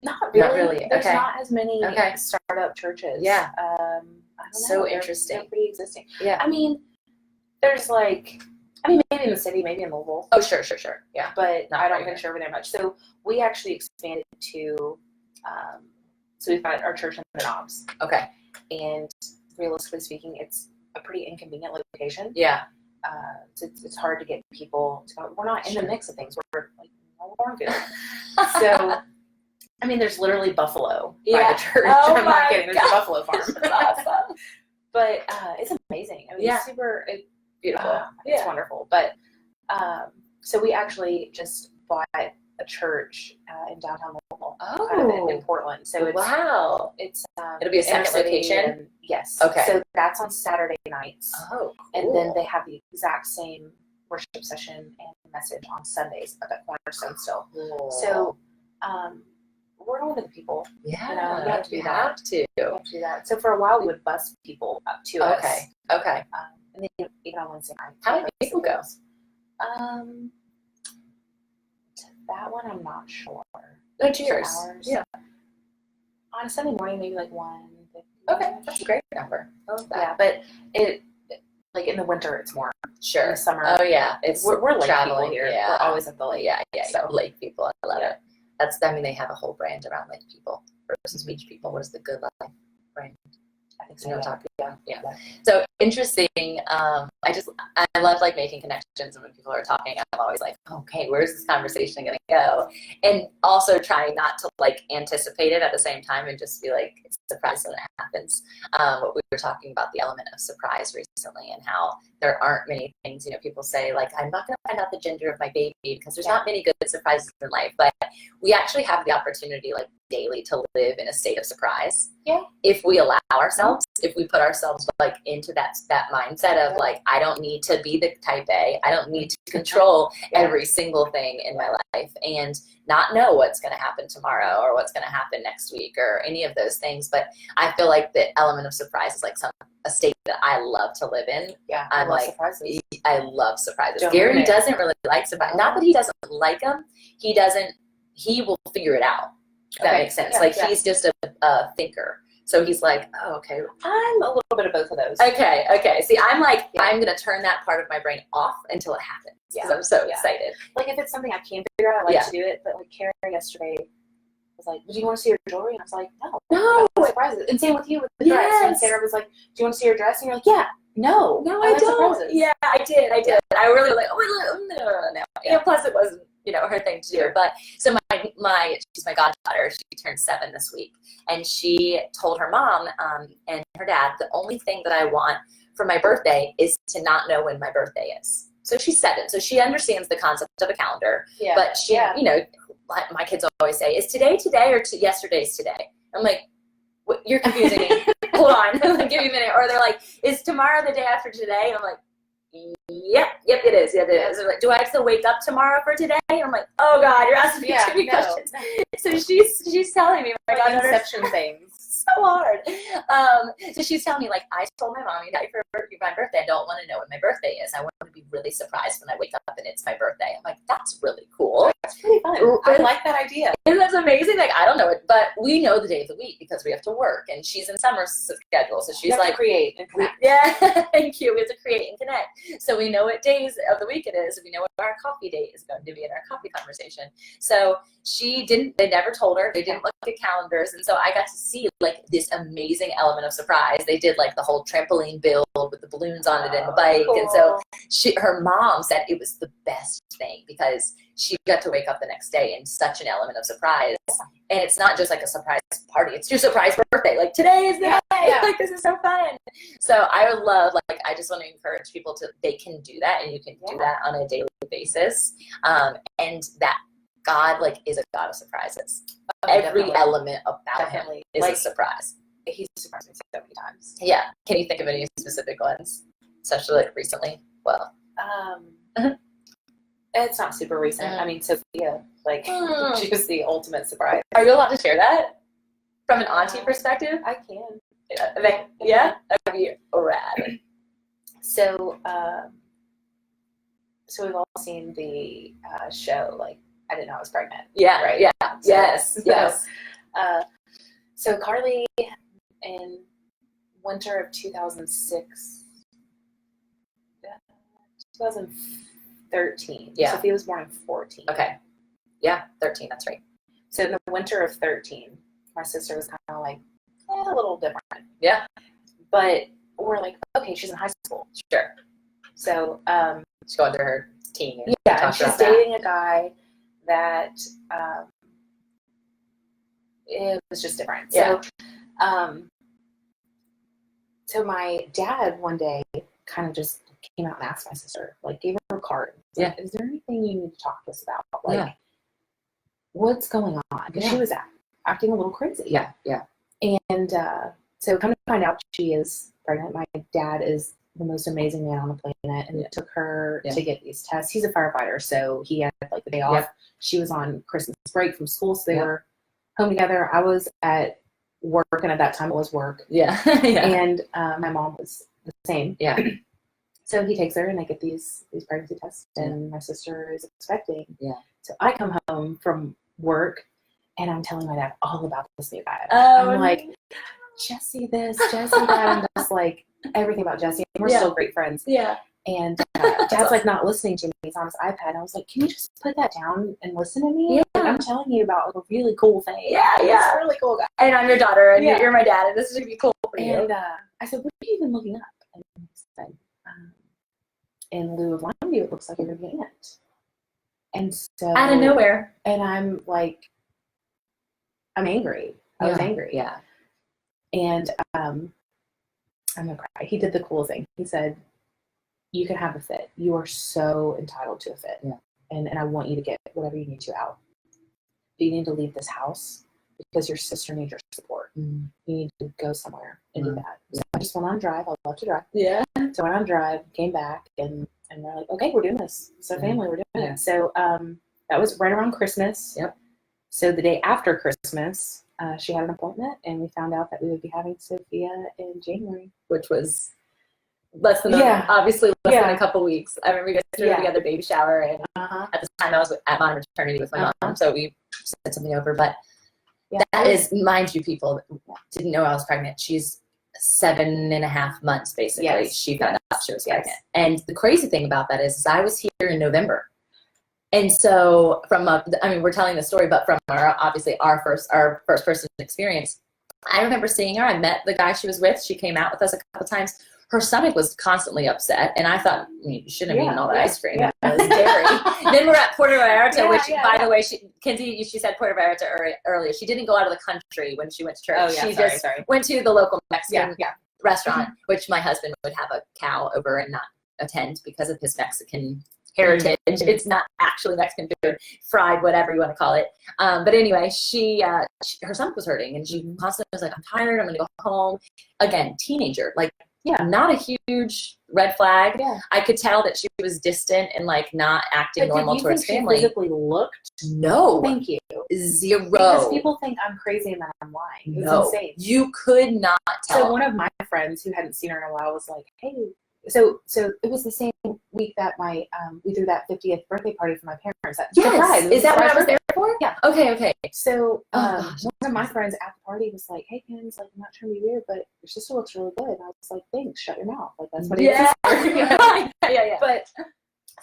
Speaker 2: Not really.
Speaker 3: Not really.
Speaker 2: There's not as many startup churches.
Speaker 3: Yeah.
Speaker 2: I don't know.
Speaker 3: So interesting.
Speaker 2: They're pretty existing.
Speaker 3: Yeah.
Speaker 2: I mean, there's like, maybe in the city, maybe in Louisville.
Speaker 3: Oh, sure. Yeah.
Speaker 2: But I don't venture over there much. So we actually expanded to, so we've got our church in the Knobs.
Speaker 3: Okay.
Speaker 2: And realistically speaking, it's a pretty inconvenient location.
Speaker 3: Yeah.
Speaker 2: It's hard to get people to come. We're not in the mix of things. We're like Barnfield. So, I mean, there's literally buffalo by the church.
Speaker 3: Oh
Speaker 2: I'm not kidding. There's a buffalo farm.
Speaker 3: That's awesome.
Speaker 2: But it's amazing. I mean, it's super.
Speaker 3: Beautiful.
Speaker 2: It's wonderful. But so we actually just bought a church in downtown Louisville, kind of in Portland. So it's it's
Speaker 3: it'll be a second location.
Speaker 2: Yes.
Speaker 3: Okay.
Speaker 2: So that's on Saturday nights.
Speaker 3: Oh, cool.
Speaker 2: And then they have the exact same worship session and message on Sundays at Cornerstone still.
Speaker 3: Cool.
Speaker 2: So we're going to the people.
Speaker 3: Yeah,
Speaker 2: you know, you have to do that. You have to do that. So for a while we would bus people up to us.
Speaker 3: Okay.
Speaker 2: And then even on Wednesday night.
Speaker 3: How many people go?
Speaker 2: To that one, I'm not sure.
Speaker 3: Like
Speaker 2: 2
Speaker 3: yours.
Speaker 2: hours.
Speaker 3: Yeah.
Speaker 2: On a Sunday morning, maybe like 1.
Speaker 3: Okay, that's a great number. I love that.
Speaker 2: Yeah, but it like in the winter, it's more.
Speaker 3: Sure.
Speaker 2: In the summer.
Speaker 3: Oh yeah,
Speaker 2: we're lake
Speaker 3: traveling
Speaker 2: people here.
Speaker 3: Yeah.
Speaker 2: We're always at the lake.
Speaker 3: Yeah.
Speaker 2: So.
Speaker 3: Lake people. I love it. They have a whole brand around lake people versus beach people. What is the Good Life brand?
Speaker 2: I think
Speaker 3: You know what I'm
Speaker 2: so.
Speaker 3: talking about? Yeah. So interesting. I love like making connections, and when people are talking, I'm always like, okay, where's this conversation going to go? And also trying not to like anticipate it at the same time and just be like, it's surprised when it happens. What we were talking about, the element of surprise recently, and how there aren't many things, people say like, I'm not going to find out the gender of my baby because there's not many good surprises in life, but we actually have the opportunity like daily to live in a state of surprise.
Speaker 2: Yeah.
Speaker 3: If we allow ourselves, if we put ourselves like into that mindset of like, I don't need to be the type A, I don't need to control every single thing in my life and not know what's going to happen tomorrow or what's going to happen next week or any of those things. But I feel like the element of surprise is like a state that I love to live in.
Speaker 2: Yeah,
Speaker 3: I'm like,
Speaker 2: surprises.
Speaker 3: I love surprises.
Speaker 2: Don't
Speaker 3: Gary
Speaker 2: ruin it.
Speaker 3: doesn't really like surprises. Not that he doesn't like them. He will figure it out. If that makes sense.
Speaker 2: Yeah,
Speaker 3: He's just a thinker. So he's like, oh, okay.
Speaker 2: I'm a little bit of both of those.
Speaker 3: Okay. See, I'm like, I'm going to turn that part of my brain off until it happens. Because I'm so excited.
Speaker 2: Like, if it's something I can figure out, I like to do it. But, like, Kara yesterday was like, do you want to see your jewelry? And I was like, no. Surprises. And same with you with the dress. And Sarah was like, do you want to see your dress? And you're like, yeah. No,
Speaker 3: I
Speaker 2: like
Speaker 3: don't.
Speaker 2: Surprises.
Speaker 3: Yeah, I did. I really was like, oh, no. Yeah, plus it wasn't, her thing to do. But so she's my goddaughter. She turned 7 this week. And she told her mom and her dad, the only thing that I want for my birthday is to not know when my birthday is. So she's 7. So she understands the concept of a calendar. Yeah. But she, my kids always say, is today or yesterday's today? I'm like, what, you're confusing me. Hold on. Give me a minute. Or they're like, is tomorrow the day after today? And I'm like, yep, it is. Yeah, it is. They're like, do I have to wake up tomorrow for today? And I'm like, oh God, you're asking me too many questions. So she's telling me, my God,
Speaker 2: inception things.
Speaker 3: So hard. So she's telling me, like, I told my mommy that for my birthday, I don't want to know when my birthday is. I want to be really surprised when I wake up and it's my birthday. I'm like, that's really cool.
Speaker 2: That's pretty fun. I like that idea.
Speaker 3: And that's amazing. Like, I don't know it, but we know the day of the week because we have to work, and she's in summer schedule. So she's like,
Speaker 2: create and connect.
Speaker 3: Yeah, thank you. We have to create and connect. So we know what days of the week it is. We know what our coffee date is going to be in our coffee conversation. So they never told her. They didn't look at calendars. And so I got to see like this amazing element of surprise. They did like the whole trampoline build with the balloons on it and the bike. Cool. And so her mom said it was the best thing because she got to wake up the next day in such an element of surprise. And it's not just like a surprise party. It's your surprise birthday. Like, today is the day. Yeah. Like, this is so fun. So I would love, like, I just want to encourage people they can do that, and you can do that on a daily basis. And that God, like, is a God of surprises. Every element about him is a surprise.
Speaker 2: He's surprised me so many times.
Speaker 3: Yeah. Can you think of any specific ones? Especially, like, recently? Well.
Speaker 2: It's not super recent. I mean, Sophia, like, she was the ultimate surprise.
Speaker 3: Are you allowed to share that? From an auntie perspective?
Speaker 2: I can.
Speaker 3: Yeah? That'd be rad.
Speaker 2: So we've all seen the show, like, I Didn't Know I Was Pregnant.
Speaker 3: Yeah.
Speaker 2: Right?
Speaker 3: Yeah.
Speaker 2: So,
Speaker 3: Yes.
Speaker 2: So Carly, in winter of 2006, 2013.
Speaker 3: Yeah.
Speaker 2: Sophia was born in 14.
Speaker 3: Okay. Yeah, 13. That's right.
Speaker 2: So in the winter of 13, my sister was kind of like, a little different.
Speaker 3: Yeah.
Speaker 2: But we're like, okay, she's in high school.
Speaker 3: Sure.
Speaker 2: So
Speaker 3: she's going to her teen.
Speaker 2: Yeah, and she's dating a guy that it was just different.
Speaker 3: Yeah.
Speaker 2: So my dad one day kind of just came out and asked my sister, like, gave her a card.
Speaker 3: Yeah.
Speaker 2: Is there anything you need to talk to us about? Like, what's going on? Because she was acting a little crazy.
Speaker 3: Yeah. Yeah.
Speaker 2: And so come to find out, she is pregnant. My dad is the most amazing man on the planet, and it took her to get these tests. He's a firefighter, so he had like the day off. She was on Christmas break from school, so they were home together. I was at work, and at that time it was work.
Speaker 3: Yeah.
Speaker 2: And my mom was the same.
Speaker 3: Yeah.
Speaker 2: So he takes her, and they get these pregnancy tests, and my sister is expecting.
Speaker 3: Yeah.
Speaker 2: So I come home from work, and I'm telling my dad all about this new guy.
Speaker 3: Oh,
Speaker 2: I'm like, Jesse this, Jesse that, and just like everything about Jesse. And we're still great friends. Yeah. And Dad's like not listening to me. He's on his iPad. I was like, can you just put that down and listen to me?
Speaker 3: Yeah.
Speaker 2: Like, I'm telling you about a really cool thing.
Speaker 3: Yeah.
Speaker 2: He's a really cool guy.
Speaker 3: And I'm your daughter, and you're my dad, and this is gonna be cool for you.
Speaker 2: And I said, what are you even looking up? And he said, in lieu of Lionview, it looks like you're gonna be aunt. And so
Speaker 3: out of nowhere.
Speaker 2: And I'm like, I'm angry. I was angry.
Speaker 3: Yeah.
Speaker 2: And I'm gonna cry. He did the cool thing. He said, you can have a fit. You are so entitled to a fit. Yeah. And I want you to get whatever you need to out. But you need to leave this house because your sister needs your support. You need to go somewhere and do that. So I just went on a drive. I love to drive. Yeah. So I went on a drive, came back, and we're like, okay, we're doing this. So family, we're doing it. So that was right around Christmas. Yep. So the day after Christmas, she had an appointment, and we found out that we would be having Sophia in January.
Speaker 3: Which was less than obviously less than a couple weeks. I remember we guys threw together baby shower, and at the time I was at my maternity with my mom, so we sent something over. But that is, mind you, people didn't know I was pregnant. She's 7.5 months basically. Yes. She found out she was pregnant. And the crazy thing about that is I was here in November. And so we're telling the story, but from our first person experience, I remember seeing her. I met the guy she was with. She came out with us a couple times. Her stomach was constantly upset, and I thought, you shouldn't have eaten all that ice cream. It was dairy. Then we're at Puerto Vallarta, which, by the way, Kenzie, she said Puerto Vallarta earlier. She didn't go out of the country when she went to church. Oh, yeah, she went to the local Mexican restaurant, which my husband would have a cow over and not attend because of his Mexican heritage. It's not actually Mexican food, fried, whatever you want to call it. But anyway, her stomach was hurting, and she constantly was like, I'm tired, I'm going to go home. Again, teenager, like, not a huge red flag. Yeah. I could tell that she was distant and like not acting normal towards family.
Speaker 2: She physically looked?
Speaker 3: No.
Speaker 2: Thank you.
Speaker 3: Zero.
Speaker 2: Because people think I'm crazy and that I'm lying. It's insane.
Speaker 3: You could not tell.
Speaker 2: So one of my friends who hadn't seen her in a while was like, hey, so it was the same week that my we threw that 50th birthday party for my parents.
Speaker 3: Yes. Is that what I was there for?
Speaker 2: Yeah.
Speaker 3: Okay.
Speaker 2: So one of my friends at the party was like, hey, Ken's, like, I'm not trying to be weird, but your sister looks really good. And I was like, thanks, shut your mouth. Like, that's what it is. Yeah. But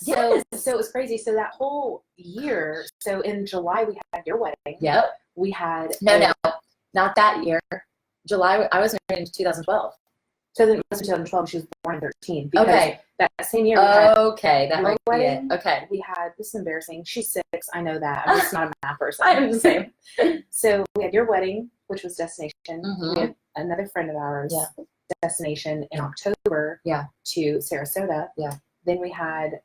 Speaker 2: so it was crazy. So that whole year, so in July we had your wedding.
Speaker 3: Yep.
Speaker 2: We had
Speaker 3: No, not that year. July, I was married in 2012.
Speaker 2: So then it was 2012. She was born in 2013. Because that same year we had
Speaker 3: that might be it. Okay.
Speaker 2: We had, this is embarrassing. She's 6. I know that. I'm just not a math person.
Speaker 3: I'm the same.
Speaker 2: So we had your wedding, which was destination. We had another friend of ours, destination in October to Sarasota. Yeah. Then we had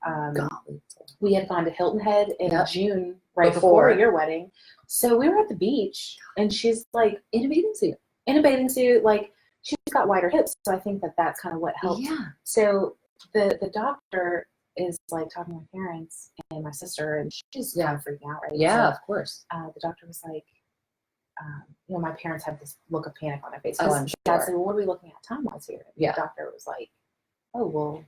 Speaker 2: we had gone to Hilton Head in June, right before your wedding. So we were at the beach, and she's like
Speaker 3: in a bathing
Speaker 2: suit, like she's got wider hips. So I think that that's kind of what helped. Yeah. So the doctor is like talking to my parents and my sister, and she's kind of freaking out, right?
Speaker 3: Yeah,
Speaker 2: so,
Speaker 3: of course.
Speaker 2: The doctor was like, my parents had this look of panic on their face.
Speaker 3: Oh, I'm sure.
Speaker 2: Dad said, well, what are we looking at time-wise here? And the doctor was like, oh, well,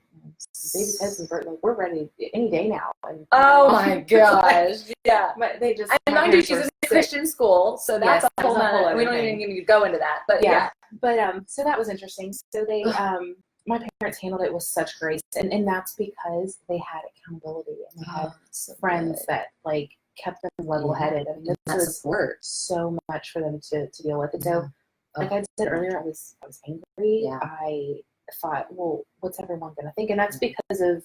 Speaker 2: baby's head's in birth. Like, we're ready any day now. And,
Speaker 3: oh, my gosh.
Speaker 2: But they just...
Speaker 3: And mind you, she's in a Christian school, so that's a whole other... We don't even need to go into that. But
Speaker 2: But so that was interesting. So they... my parents handled it with such grace, and that's because they had accountability, and they had friends that, like, kept them level-headed. I mean, this was so much for them to deal with. And so, like I said earlier, I was angry. Yeah. I thought, well, what's everyone going to think? And that's because of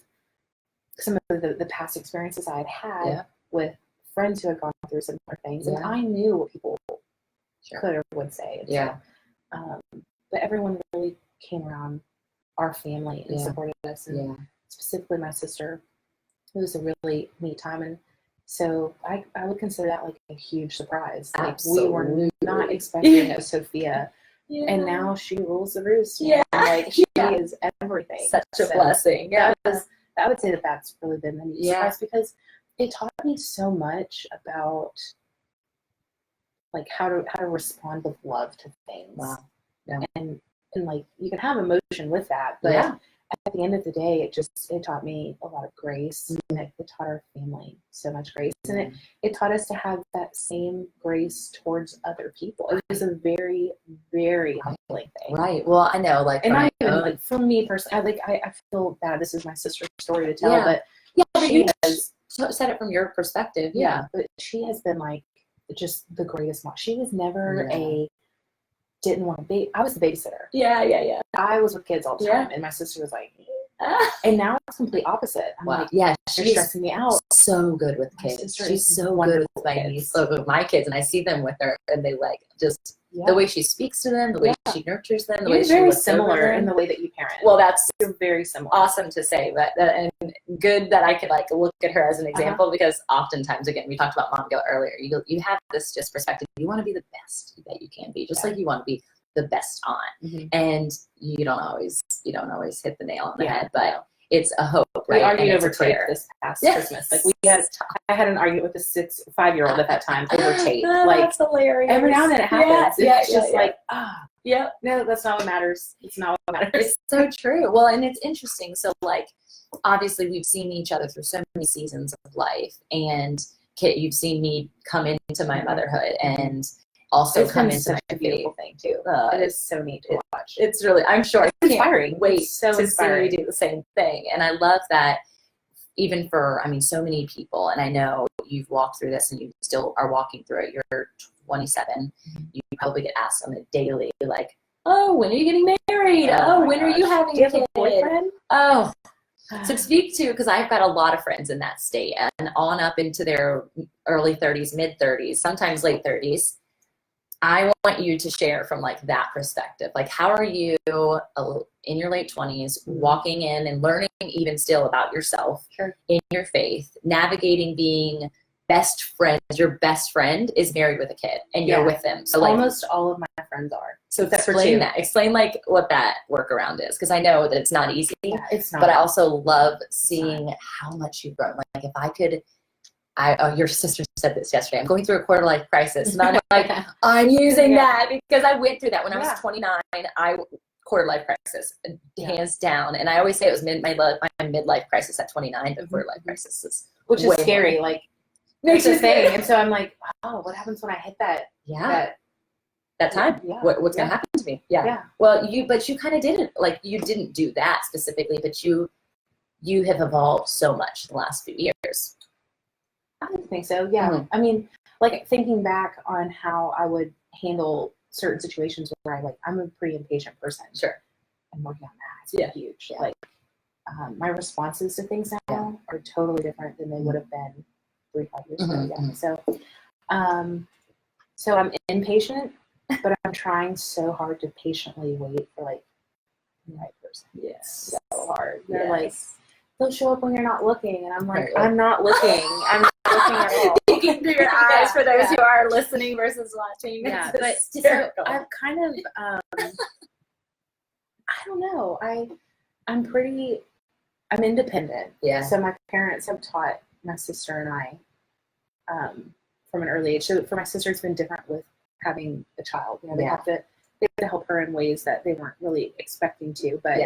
Speaker 2: some of the past experiences I had with friends who had gone through similar things, and I knew what people could or would say. And so, but everyone really came around our family and supported us, and specifically my sister. It was a really neat time, and so I would consider that like a huge surprise. Like we were not expecting a Sophia, and now she rules the roost. Yeah, like she is everything.
Speaker 3: Such a blessing.
Speaker 2: Yeah, I would say that that's really been the neat surprise, because it taught me so much about like how to respond with love to things.
Speaker 3: Wow. Yeah.
Speaker 2: And like you can have emotion with that, but at the end of the day, it taught me a lot of grace, and it taught our family so much grace, and it taught us to have that same grace towards other people. It was a very, very humbling thing.
Speaker 3: Right. Well, I know, like,
Speaker 2: and not even like for me personally, I feel bad. This is my sister's story to tell, but she has
Speaker 3: said it from your perspective.
Speaker 2: But she has been like just the greatest mom. She was never didn't want to be. I was the babysitter.
Speaker 3: Yeah.
Speaker 2: I was with kids all the time, and my sister was like, and now it's complete opposite. I'm like, she's stressing me out.
Speaker 3: So good with kids. She's so good with my niece, with my kids, and I see them with her, and they like just the way she speaks to them, the way she nurtures them, the way she
Speaker 2: very
Speaker 3: looks
Speaker 2: similar in the way that you parent.
Speaker 3: Well, that's
Speaker 2: very similar.
Speaker 3: Awesome to say that, and good that I could like look at her as an example, because oftentimes, again, we talked about mom guilt earlier. You have this just perspective. You want to be the best that you can be, just like you want to be the best aunt, and you don't always hit the nail on the head, but it's a hope, right?
Speaker 2: We argued over tape this past Christmas. Like I had an argument with a 5-year-old at that time over tape. Like
Speaker 3: that's hilarious.
Speaker 2: Every now and then it happens. It's just like, no, that's not what matters. It's not what matters.
Speaker 3: It's so true. Well, and it's interesting. So like, obviously we've seen each other through so many seasons of life, and Kit, you've seen me come into my motherhood and also come into my
Speaker 2: beautiful thing too. It is so neat to watch.
Speaker 3: It's really, I'm sure,
Speaker 2: it's inspiring.
Speaker 3: Wait to see you do the same thing. And I love that, even for, so many people, and I know you've walked through this and you still are walking through it. You're 27. You probably get asked on a daily, like, oh, when are you getting married? Oh, when are you having a kid?
Speaker 2: Boyfriend?
Speaker 3: Oh. So to speak to, because I've got a lot of friends in that state and on up into their early 30s, mid 30s, sometimes late 30s. I want you to share from like that perspective. Like, how are you in your late 20s, walking in and learning even still about yourself in your faith, navigating being best friends. Your best friend is married with a kid and you're with them. So like,
Speaker 2: almost all of my friends are.
Speaker 3: So explain that. Explain like what that workaround is. Because I know that it's not easy.
Speaker 2: Yeah, it's not.
Speaker 3: But I also love seeing how much you've grown. Like if I could, your sister said this yesterday. I'm going through a quarter life crisis, and I'm like, I'm using that because I went through that when I was 29. Quarter life crisis, hands down. And I always say it was my midlife crisis at 29, but quarter life crisis is
Speaker 2: which is scary. More. Like makes a thing. And so I'm like, oh, what happens when I hit that?
Speaker 3: That time.
Speaker 2: Yeah.
Speaker 3: What's gonna happen to me? Yeah. Well, you kind of didn't you didn't do that specifically, but you have evolved so much in the last few years.
Speaker 2: I think so. Yeah. Mm-hmm. I mean, like thinking back on how I would handle certain situations where I'm a pretty impatient person.
Speaker 3: Sure.
Speaker 2: I'm working on that. It's huge. Yeah. Like my responses to things now are totally different than they would have been 3-5 years ago. Yeah. So I'm impatient, but I'm trying so hard to patiently wait for the right person.
Speaker 3: Yes.
Speaker 2: So hard. They're like, they'll show up when you're not looking, and I'm like, I'm not looking. I'm not looking at all.
Speaker 3: Peeking through your eyes for those who are listening versus watching.
Speaker 2: Yeah, but so I've kind of, I don't know. I'm independent.
Speaker 3: Yeah.
Speaker 2: So my parents have taught my sister and I from an early age. So for my sister, it's been different with having a child. They have to help her in ways that they weren't really expecting to. But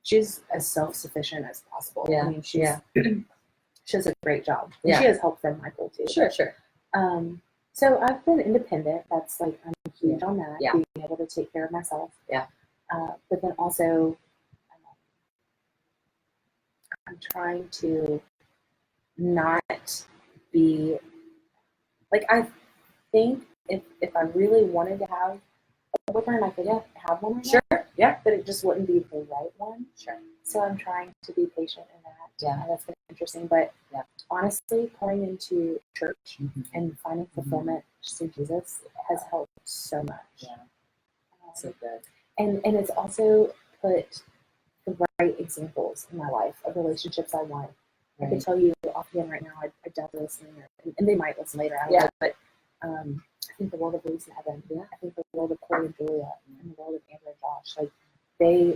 Speaker 2: she's as self-sufficient as possible.
Speaker 3: Yeah.
Speaker 2: I mean, she does a great job. And she has help from Michael too.
Speaker 3: Sure.
Speaker 2: So I've been independent. That's I'm huge on that.
Speaker 3: Yeah.
Speaker 2: Being able to take care of myself.
Speaker 3: Yeah.
Speaker 2: But then also, I'm trying to not be I think if I really wanted to have a boyfriend, I could have one.
Speaker 3: Sure. Yeah.
Speaker 2: But it just wouldn't be the right one.
Speaker 3: Sure.
Speaker 2: So I'm trying to be patient in that.
Speaker 3: Yeah.
Speaker 2: That's been interesting. But honestly, pouring into church and finding fulfillment just in Jesus has helped so much.
Speaker 3: Yeah. So good.
Speaker 2: And it's also put the right examples in my life of relationships I want. I can tell you offhand right now, I doubt they're listening, and they might listen later. I don't know, but I think the world of Luis and Evan. Yeah. I think the world of Corey and Julia, and the world of Amber and Josh. Like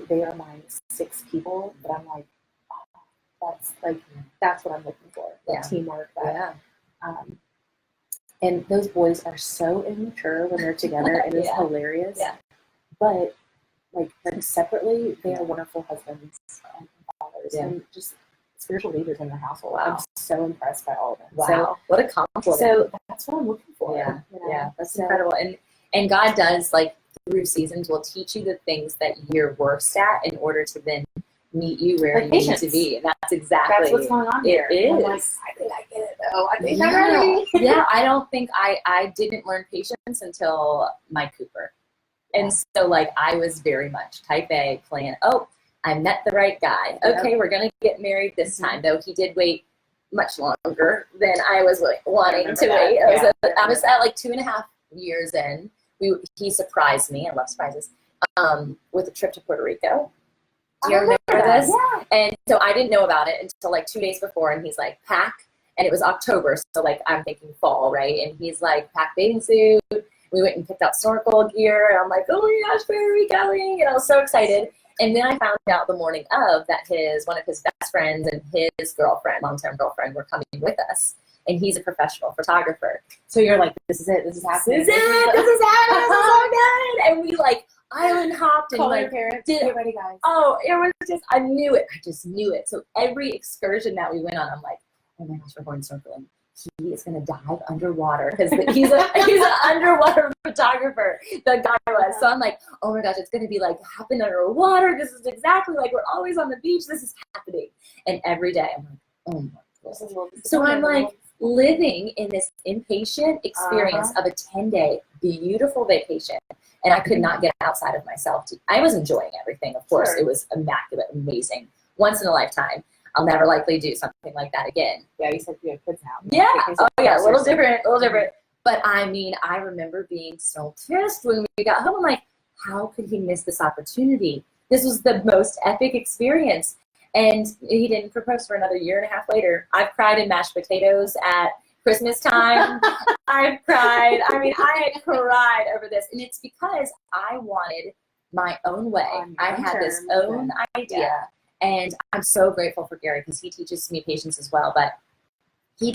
Speaker 2: they are my 6 people, but I'm like, oh, that's what I'm looking for. That teamwork. And those boys are so immature when they're together. It is hilarious. Yeah. But like separately, they are wonderful husbands and fathers, and just spiritual leaders in their household. Wow. I'm so impressed by all of them.
Speaker 3: Wow.
Speaker 2: So,
Speaker 3: what a compliment.
Speaker 2: So that's what I'm looking for.
Speaker 3: Yeah.
Speaker 2: You know?
Speaker 3: Yeah. That's incredible. And God does, like, through seasons, will teach you the things that you're worst at in order to then meet you where you need to be. And that's exactly
Speaker 2: what's going on here.
Speaker 3: It is.
Speaker 2: Like, I think I get it though. I think I'm ready.
Speaker 3: Yeah, I don't think I didn't learn patience until my Cooper. And so, like, I was very much type A, plan, I met the right guy. Okay, we're going to get married this time, though he did wait much longer than I was wanting to wait. I was at like 2.5 years in. He surprised me. I love surprises. With a trip to Puerto Rico. Do you remember this? Yeah. And so I didn't know about it until like 2 days before, and he's like, pack. And it was October, so like I'm thinking fall, right? And he's like, pack bathing suit. We went and picked out snorkel gear, and I'm like, oh my gosh, where are we going? And I was so excited. And then I found out the morning of that one of his best friends and his girlfriend, long-term girlfriend, were coming with us. And he's a professional photographer. So you're like, this is it. This is happening. This is it. This is happening. This is so good. And we like island hopped and
Speaker 2: call
Speaker 3: like
Speaker 2: your parents.
Speaker 3: did
Speaker 2: Get ready, guys.
Speaker 3: Oh, it was just, I knew it. I just knew it. So every excursion that we went on, I'm like, oh my gosh, we're going snorkeling. He is going to dive underwater because he's an underwater photographer. The guy was. So I'm like, oh my gosh, it's going to be like happen underwater. This is exactly like we're always on the beach. This is happening. And every day I'm like, oh my gosh. So I'm like living in this impatient experience of a 10-day beautiful vacation. And I could not get outside of myself. I was enjoying everything. Of course, It was immaculate, amazing, once in a lifetime. I'll never likely do something like that again.
Speaker 2: Yeah, you said you have kids now.
Speaker 3: Yeah. Oh, yeah. A little different. But I mean, I remember being so pissed when we got home. I'm like, how could he miss this opportunity? This was the most epic experience. And he didn't propose for another 1.5 years later. I've cried in mashed potatoes at Christmas time. I've cried. I mean, I had cried over this. And it's because I wanted my own way. I had this own idea. Yeah. And I'm so grateful for Gary because he teaches me patience as well. But he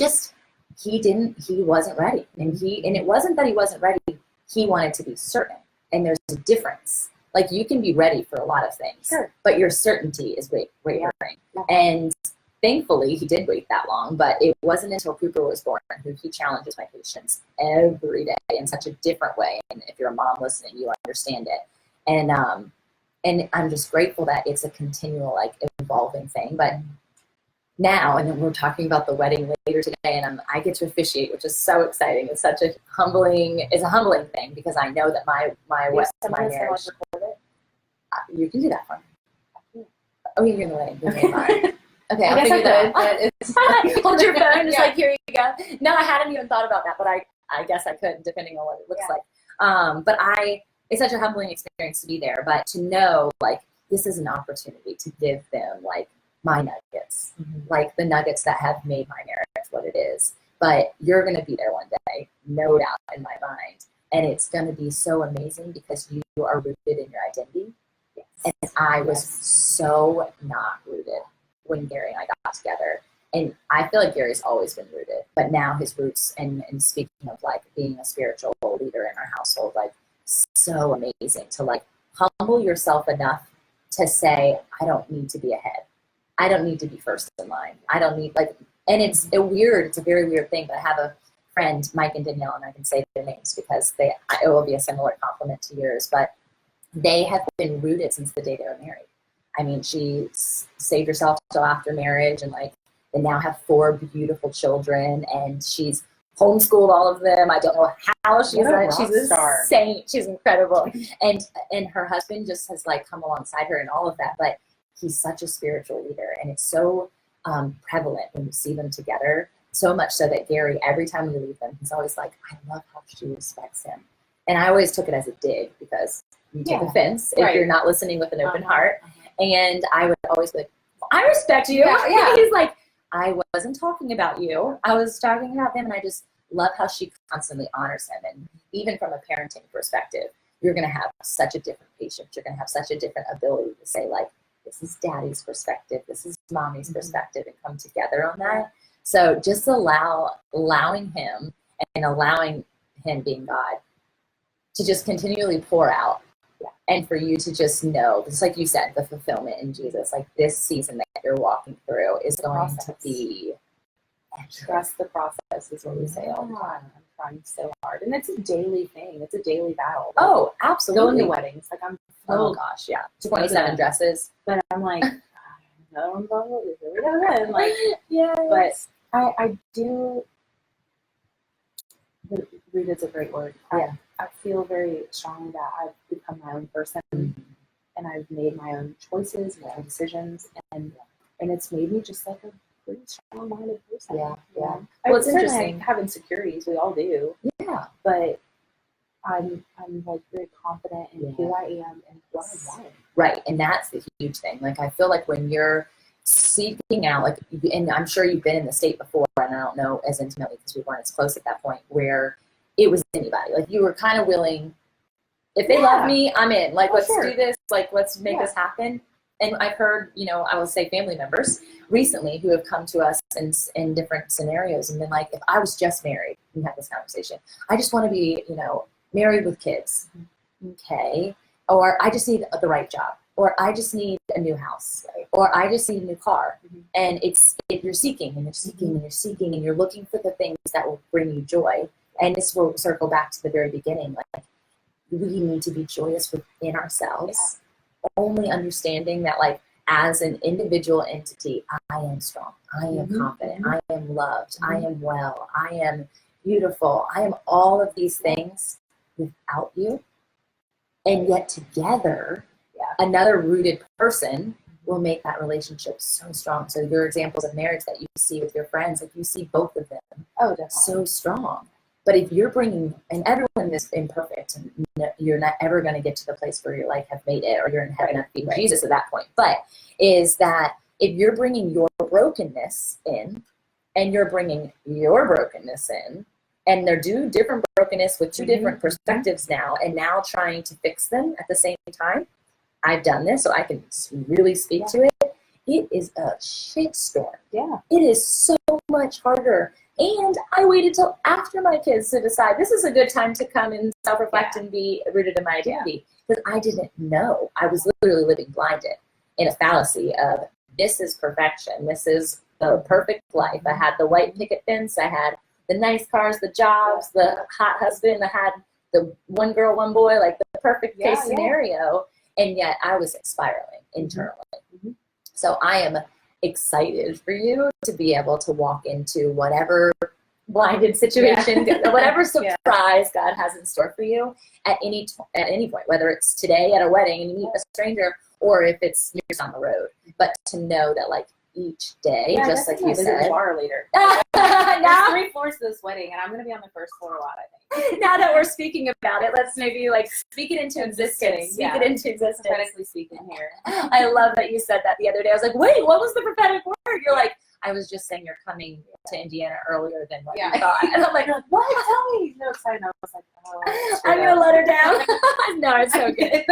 Speaker 3: wasn't ready. And it wasn't that he wasn't ready. He wanted to be certain. And there's a difference. Like, you can be ready for a lot of things, but your certainty is wavering. Yeah. And thankfully, he did wait that long, but it wasn't until Cooper was born who he challenges my patience every day in such a different way. And if you're a mom listening, you understand it. And I'm just grateful that it's a continual, like, evolving thing. But now, and then we're talking about the wedding later today, and I get to officiate, which is so exciting. It's such a humbling thing because I know that my marriage. You can do that for me. Oh, you're in the wedding. Okay, I'll figure that out. Hold your phone, just like, here you go. No, I hadn't even thought about that, but I guess I could, depending on what it looks like. But it's such a humbling experience to be there, but to know, like, this is an opportunity to give them, like, my nuggets, like the nuggets that have made my marriage what it is. But you're going to be there one day, no doubt in my mind. And it's going to be so amazing because you are rooted in your identity. Yes. And I was so not rooted when Gary and I got together. And I feel like Gary's always been rooted, but now his roots, and speaking of, like, being a spiritual leader in our household, like, so amazing to, like, humble yourself enough to say, I don't need to be ahead. I don't need to be first in line. I don't need, like, and it's a very weird thing, but I have a friend, Mike and Danielle, and I can say their names because it will be a similar compliment to yours, but they have been rooted since the day they were married. I mean, she saved herself till after marriage, and, like, they now have 4 beautiful children, and she's homeschooled all of them. I don't know how she's a star. Saint. She's incredible. And her husband just has, like, come alongside her and all of that, but he's such a spiritual leader, and it's so prevalent when you see them together, so much so that Gary, every time we leave them, he's always like, I love how she respects him. And I always took it as a dig because you take offense if
Speaker 2: Right.
Speaker 3: you're not listening with an open heart. And I would always be like, I respect you.
Speaker 2: Yeah.
Speaker 3: He's like, I wasn't talking about you. I was talking about them. And I just love how she constantly honors him. And even from a parenting perspective, you're going to have such a different patience. You're going to have such a different ability to say, like, this is daddy's perspective. This is mommy's perspective, and come together on that. So just allowing him and allowing him being God to just continually pour out. And for you to just know, just like you said, the fulfillment in Jesus, like this season that you're walking through is going to be.
Speaker 2: Trust the process is what we say all the time. I'm trying so hard. And it's a daily thing. It's a daily battle.
Speaker 3: Oh, absolutely.
Speaker 2: Going to weddings. Like I'm
Speaker 3: oh gosh, yeah. 27 dresses.
Speaker 2: But I'm like, no, I'm going to here we go then. Like,
Speaker 3: yeah.
Speaker 2: But I do, read is a great word. I feel very strongly that I've become my own person, and I've made my own choices and my own decisions, and it's made me just like a pretty strong-minded person.
Speaker 3: Yeah.
Speaker 2: Well,
Speaker 3: It's interesting.
Speaker 2: I have insecurities. We all do.
Speaker 3: Yeah.
Speaker 2: But I'm like very confident in who I am and what I want.
Speaker 3: Right, and that's the huge thing. Like I feel like when you're seeking out, like, and I'm sure you've been in the state before, and I don't know as intimately because we weren't as close at that point, where it was anybody. Like you were kind of willing, if they love me, I'm in. Like, let's do this. Like, let's make this happen. And I've heard, I will say family members recently who have come to us in different scenarios and been like, if I was just married, we had this conversation, I just want to be, married with kids. Okay. Or I just need the right job. Or I just need a new house. Or I just need a new car. And you're seeking and you're seeking and you're seeking and you're looking for the things that will bring you joy. And this will circle back to the very beginning. Like, we need to be joyous within ourselves. Only understanding that, like, as an individual entity, I am strong. I am confident. I am loved. I am well. I am beautiful. I am all of these things without you. And yet together, another rooted person will make that relationship so strong. So your examples of marriage that you see with your friends, like you see both of them so strong. But if you're bringing, and everyone is imperfect, and you're not ever going to get to the place where you're like, have made it, or you're in heaven after being Jesus at that point. But is that if you're bringing your brokenness in, and you're bringing your brokenness in, and they're different brokenness with two different perspectives now, and now trying to fix them at the same time. I've done this, so I can really speak to it. It is a shitstorm. Yeah. It is so much harder. And I waited till after my kids to decide this is a good time to come and self-reflect and be rooted in my identity. Because I didn't know. I was literally living blinded in a fallacy of this is perfection. This is the perfect life. I had the white picket fence. I had the nice cars, the jobs, the hot husband. I had the one girl, one boy, like the perfect case scenario. And yet I was spiraling internally. So I am excited for you to be able to walk into whatever blinded situation, whatever surprise God has in store for you at any point, whether it's today at a wedding and you meet a stranger, or if it's years on the road. But to know that, like, each day, just like you said.
Speaker 2: Bar later.
Speaker 3: Now,
Speaker 2: 3 floors to this wedding, and I'm going to be on the first floor a lot, I think.
Speaker 3: Now that we're speaking about it, let's maybe like speak it into existence. Speak it into existence.
Speaker 2: Prophetically speaking here.
Speaker 3: I love that you said that the other day. I was like, wait, what was the prophetic word? You're like, I was just saying you're coming to Indiana earlier than what you thought. And I'm like,
Speaker 2: what? Tell me. No, excited. I was like, oh.
Speaker 3: I'm going to let her down. No, it's so good.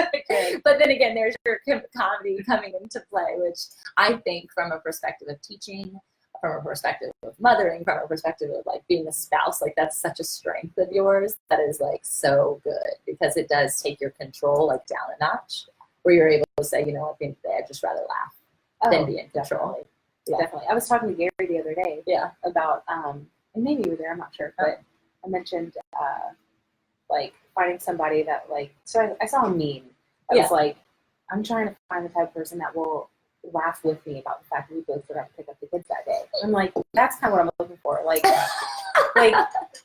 Speaker 3: But then again, there's your comedy coming into play, which I think from a perspective of teaching, from a perspective of mothering, from a perspective of like being a spouse, like that's such a strength of yours that is like so good, because it does take your control like down a notch, where you're able to say, you know, at the end of the day, I'd just rather laugh than be in control.
Speaker 2: Definitely. I was talking to Gary the other day about, and maybe you were there, I'm not sure, but I mentioned like finding somebody that like, so I saw a meme that was like, I'm trying to find the type of person that will laugh with me about the fact that we both forgot to pick up the kids that day. I'm like, that's kind of what I'm looking for. Like,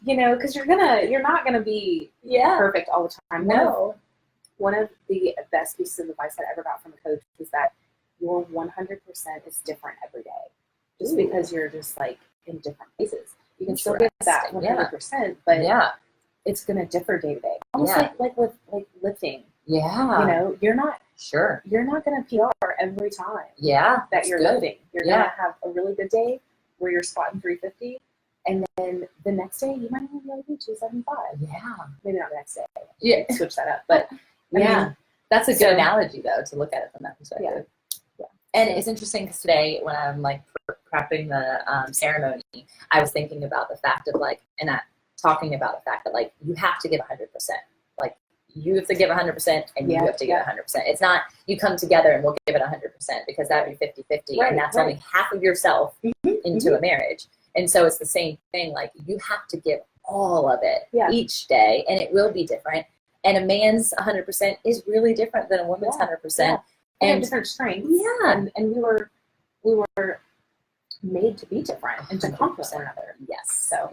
Speaker 2: you know, because you're not gonna be perfect all the time.
Speaker 3: No.
Speaker 2: One of the best pieces of advice that I ever got from a coach was that your 100% is different every day. Just because you're just like in different places, you can still get that 100%, but it's gonna differ day to day. Almost
Speaker 3: Yeah.
Speaker 2: like with like lifting.
Speaker 3: Yeah.
Speaker 2: You know, you're not going to PR every time that you're lifting. You're going to have a really good day where you're squatting 350, and then the next day you might only do 275.
Speaker 3: Yeah.
Speaker 2: Maybe not the next day.
Speaker 3: Yeah.
Speaker 2: Switch that up. But
Speaker 3: I mean, that's a good
Speaker 2: so,
Speaker 3: analogy, though, to look at it from that perspective.
Speaker 2: Yeah.
Speaker 3: And it's interesting because today, when I'm like prepping the ceremony, I was thinking about the fact of like, talking about the fact that like you have to give 100%. Like you have to give 100% and you have to give 100%. It's not you come together and we'll give it 100% because that would be 50-50, and that's only half of yourself into a marriage. And so it's the same thing. Like you have to give all of it each day, and it will be different. And a man's 100% is really different than a woman's 100%.
Speaker 2: And different strengths. Yeah. And we were made to be different and to complement one another.
Speaker 3: Yes. So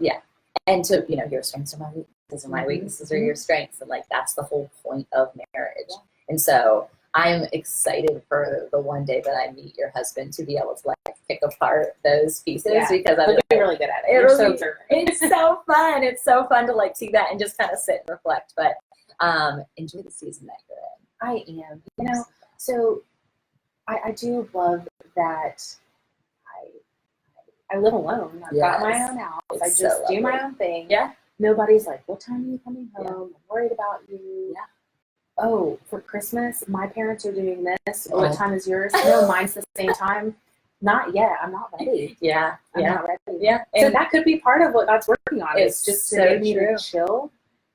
Speaker 3: and to your strengths are my weaknesses, and my weaknesses are your strengths, and like that's the whole point of marriage. And so I'm excited for the one day that I meet your husband to be able to like pick apart those pieces because I'm
Speaker 2: really good at it.
Speaker 3: It's so fun. It's so fun to like see that and just kind of sit and reflect. But enjoy the season that you're in.
Speaker 2: I am. So I do love that I live alone. I've got my own house. I just do my own thing.
Speaker 3: Yeah.
Speaker 2: Nobody's like, what time are you coming home? I'm worried about you. Yeah. Oh, for Christmas, my parents are doing this. What time is yours? No, mine's the same time. Not yet. I'm not ready.
Speaker 3: Yeah.
Speaker 2: I'm not ready.
Speaker 3: Yeah.
Speaker 2: So that could be part of what God's working on.
Speaker 3: It's
Speaker 2: just
Speaker 3: so
Speaker 2: to to chill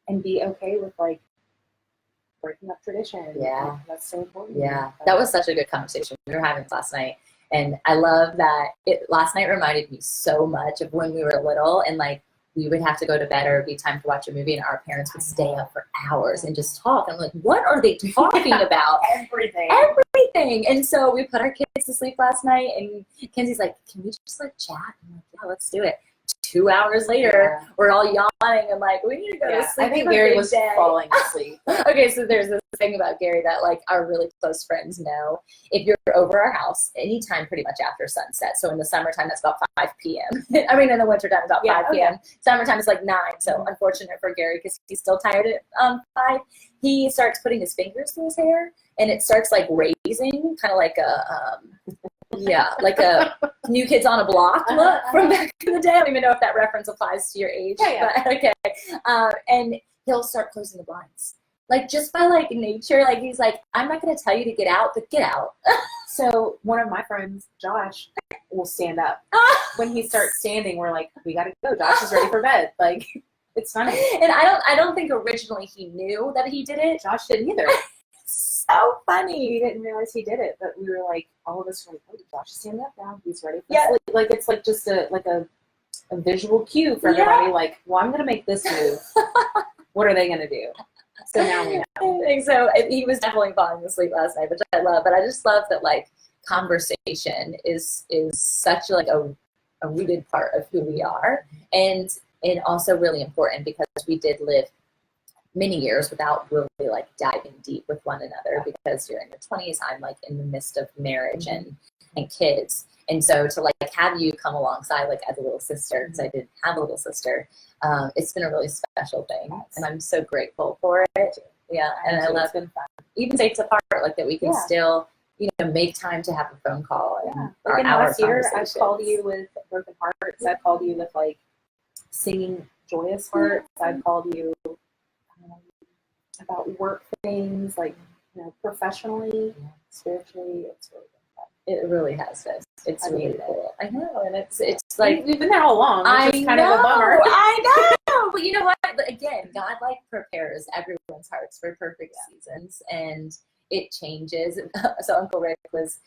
Speaker 2: and be okay with like breaking up tradition.
Speaker 3: Yeah.
Speaker 2: That's so important.
Speaker 3: Yeah. That was such a good conversation we were having last night. And I love that last night reminded me so much of when we were little, and like we would have to go to bed or it'd be time to watch a movie, and our parents would stay up for hours and just talk. I'm like, what are they talking about? Everything. And so we put our kids to sleep last night, and Kenzie's like, can we just like chat? I'm like, yeah, let's do it. 2 hours later, we're all yawning and like, we need to go to sleep.
Speaker 2: I think Gary was falling asleep.
Speaker 3: Okay, so there's this thing about Gary that like our really close friends know. If you're over our house anytime pretty much after sunset, so in the summertime that's about 5 p.m. I mean in the wintertime it's about 5 p.m. Summertime is like 9, so unfortunate for Gary because he's still tired at 5. He starts putting his fingers through his hair and it starts like raising, kind of like a like a New Kids on a Block look from back in the day. I don't even know if that reference applies to your age. But okay. And he'll start closing the blinds. Like just by like nature, like he's like, I'm not going to tell you to get out, but get out.
Speaker 2: So one of my friends, Josh, will stand up. When he starts standing, we're like, we got to go. Josh is ready for bed. Like, it's funny.
Speaker 3: And I don't think originally he knew that he did it.
Speaker 2: Josh didn't either.
Speaker 3: So funny.
Speaker 2: We didn't realize he did it, but we were like, all of us were like, oh, Josh is standing up now. He's ready for sleep. Like it's like just a visual cue for everybody. Like, well, I'm going to make this move. What are they going to do? So now we know.
Speaker 3: I think so. He was definitely falling asleep last night, which I love. But I just love that like conversation is such like a rooted part of who we are, and also really important because we did live many years without really like diving deep with one another because you're in your 20s. I'm like in the midst of marriage and kids. And so to like have you come alongside like as a little sister, because I didn't have a little sister, it's been a really special thing. And I'm so grateful for it. Yeah. And I love it. Even takes apart like that we can still, make time to have a phone call. And
Speaker 2: like last year, I've called you with broken hearts. I've called you with like singing joyous hearts. I've called you about work things, like, professionally, spiritually. It's really been fun.
Speaker 3: It really has been. It's really cool. I know, and it's like
Speaker 2: we've been there all along. Which is kind of a bummer.
Speaker 3: I know, but you know what? Again, God like prepares everyone's hearts for perfect seasons, and it changes. So Uncle Rick was,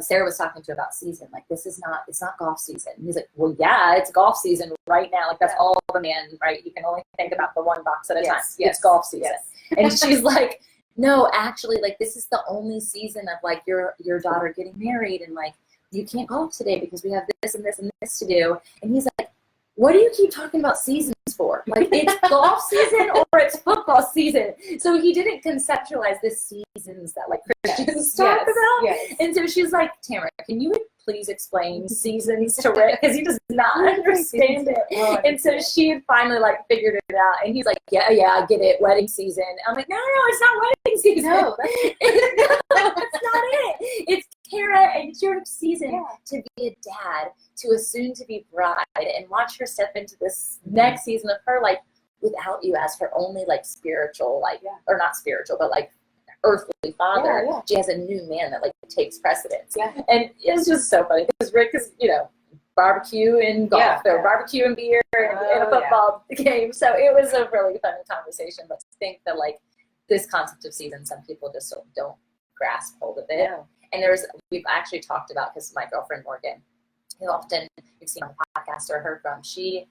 Speaker 3: Sarah was talking to about season. Like it's not golf season. And he's like, well, yeah, it's golf season right now. Like that's all the man, right? You can only think about the one box at a time. It's golf season. And she's like, no, actually, like this is the only season of like your daughter getting married, and like you can't golf today because we have this and this and this to do. And he's like, what do you keep talking about seasons for? Like it's golf season or it's football season. So he didn't conceptualize the seasons that like Christians talk about. Yes. And so she's like, Tamara, can you please explain seasons to Rick because he does not understand it. And so she had finally like figured it out, and he's like, yeah, I get it, wedding season. I'm like, no, it's not wedding season.
Speaker 2: No,
Speaker 3: that's not it. It's Kara and it's your season to be a dad to a soon-to-be bride and watch her step into this next season of her life without you as her only like spiritual, like or not spiritual, but like earthly father. She has a new man that like takes precedence. And it's just so funny because Rick is, you know, barbecue and golf or barbecue and beer and a football game. So it was a really funny conversation. But I think that like this concept of season, some people just don't grasp hold of it. And we've actually talked about, because my girlfriend Morgan, who often you've seen on the podcast or heard from, she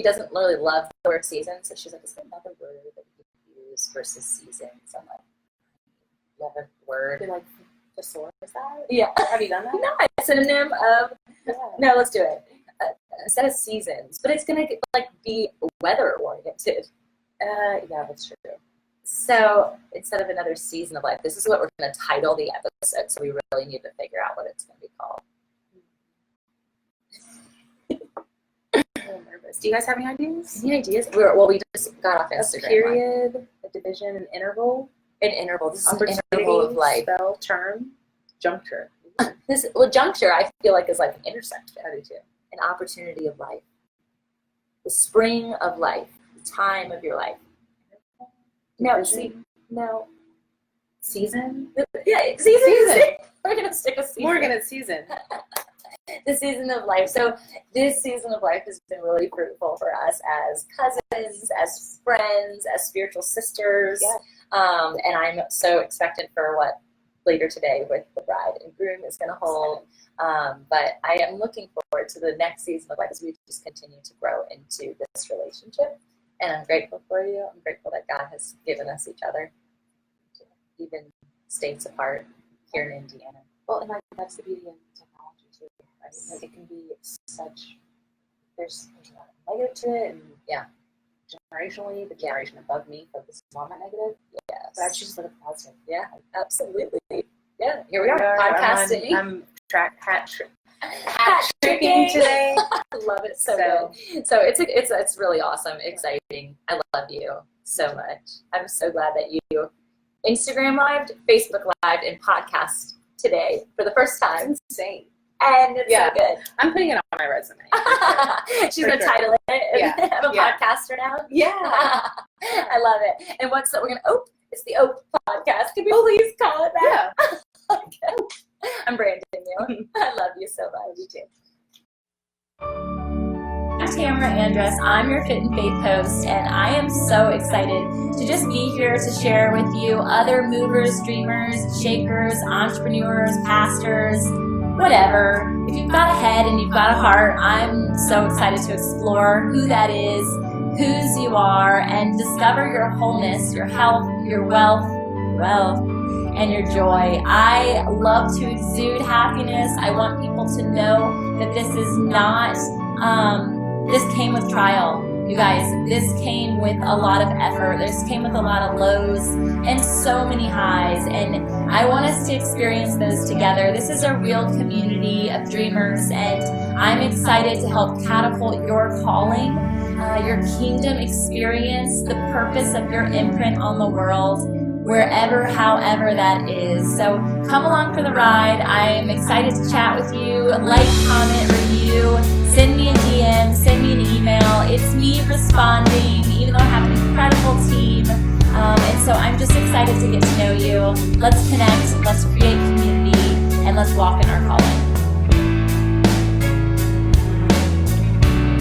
Speaker 3: doesn't really love the word season, so she's like, is there another word that we could use versus season? So I'm like, you have a word?
Speaker 2: Like thesaurus, is that?
Speaker 3: Yeah.
Speaker 2: Have you done that?
Speaker 3: No, a synonym of, no, let's do it. Instead of seasons, but it's going to like be weather oriented.
Speaker 2: Yeah, that's true.
Speaker 3: So instead of another season of life, this is what we're going to title the episode. So we really need to figure out what it's going to be called.
Speaker 2: I'm nervous. Do you guys have any ideas?
Speaker 3: Any ideas? We just got off Instagram.
Speaker 2: A period, a division, an interval.
Speaker 3: An interval. This is an interval of life.
Speaker 2: Spell, term, juncture.
Speaker 3: Juncture, I feel like is like an intersection. I do too. An opportunity of life. The spring of life. The time of your life. No, no.
Speaker 2: Season?
Speaker 3: Yeah, season. We're going to stick with season.
Speaker 2: Morgan, it's season.
Speaker 3: The season of life. So this season of life has been really fruitful for us as cousins, as friends, as spiritual sisters. And I'm so expectant for what later today with the bride and groom is going to hold. But I am looking forward to the next season of life as we just continue to grow into this relationship. And I'm grateful for you. I'm grateful that God has given us each other, even states apart here in Indiana.
Speaker 2: Well, and like that's the beauty of technology too, right? Like it can be such. There's a lot of negative to it, and generationally, the generation above me focuses on that negative.
Speaker 3: Yes.
Speaker 2: But I choose to look positive.
Speaker 3: Yeah, absolutely. Yeah, here we are podcasting.
Speaker 2: I'm hat tricking today.
Speaker 3: I love it so good. So it's really awesome, exciting. I love you so much. I'm so glad that you Instagram lived, Facebook lived, and podcast today for the first time.
Speaker 2: It's insane.
Speaker 3: And it's so good.
Speaker 2: I'm putting it on my resume.
Speaker 3: She's going to title it. I'm a podcaster now.
Speaker 2: Yeah.
Speaker 3: I love it. And what's that? We're going to it's the Ope podcast. Can we please call it that? Yeah. Okay. I'm branding you. I love you so much. You too.
Speaker 1: I'm Tamara Andress. I'm your Fit and Faith host, and I am so excited to just be here to share with you other movers, dreamers, shakers, entrepreneurs, pastors, whatever. If you've got a head and you've got a heart, I'm so excited to explore who that is, whose you are, and discover your wholeness, your health, your wealth, and your joy. I love to exude happiness. I want people to know that this is not, this came with trial. You guys, this came with a lot of effort. This came with a lot of lows and so many highs. And I want us to experience those together. This is a real community of dreamers, and I'm excited to help catapult your calling, your kingdom experience, the purpose of your imprint on the world, wherever, however that is. So come along for the ride. I'm excited to chat with you. Like, comment, review, send me a DM, send me an email. It's me responding, even though I have an incredible team. And so I'm just excited to get to know you. Let's connect, let's create community, and let's walk in our calling.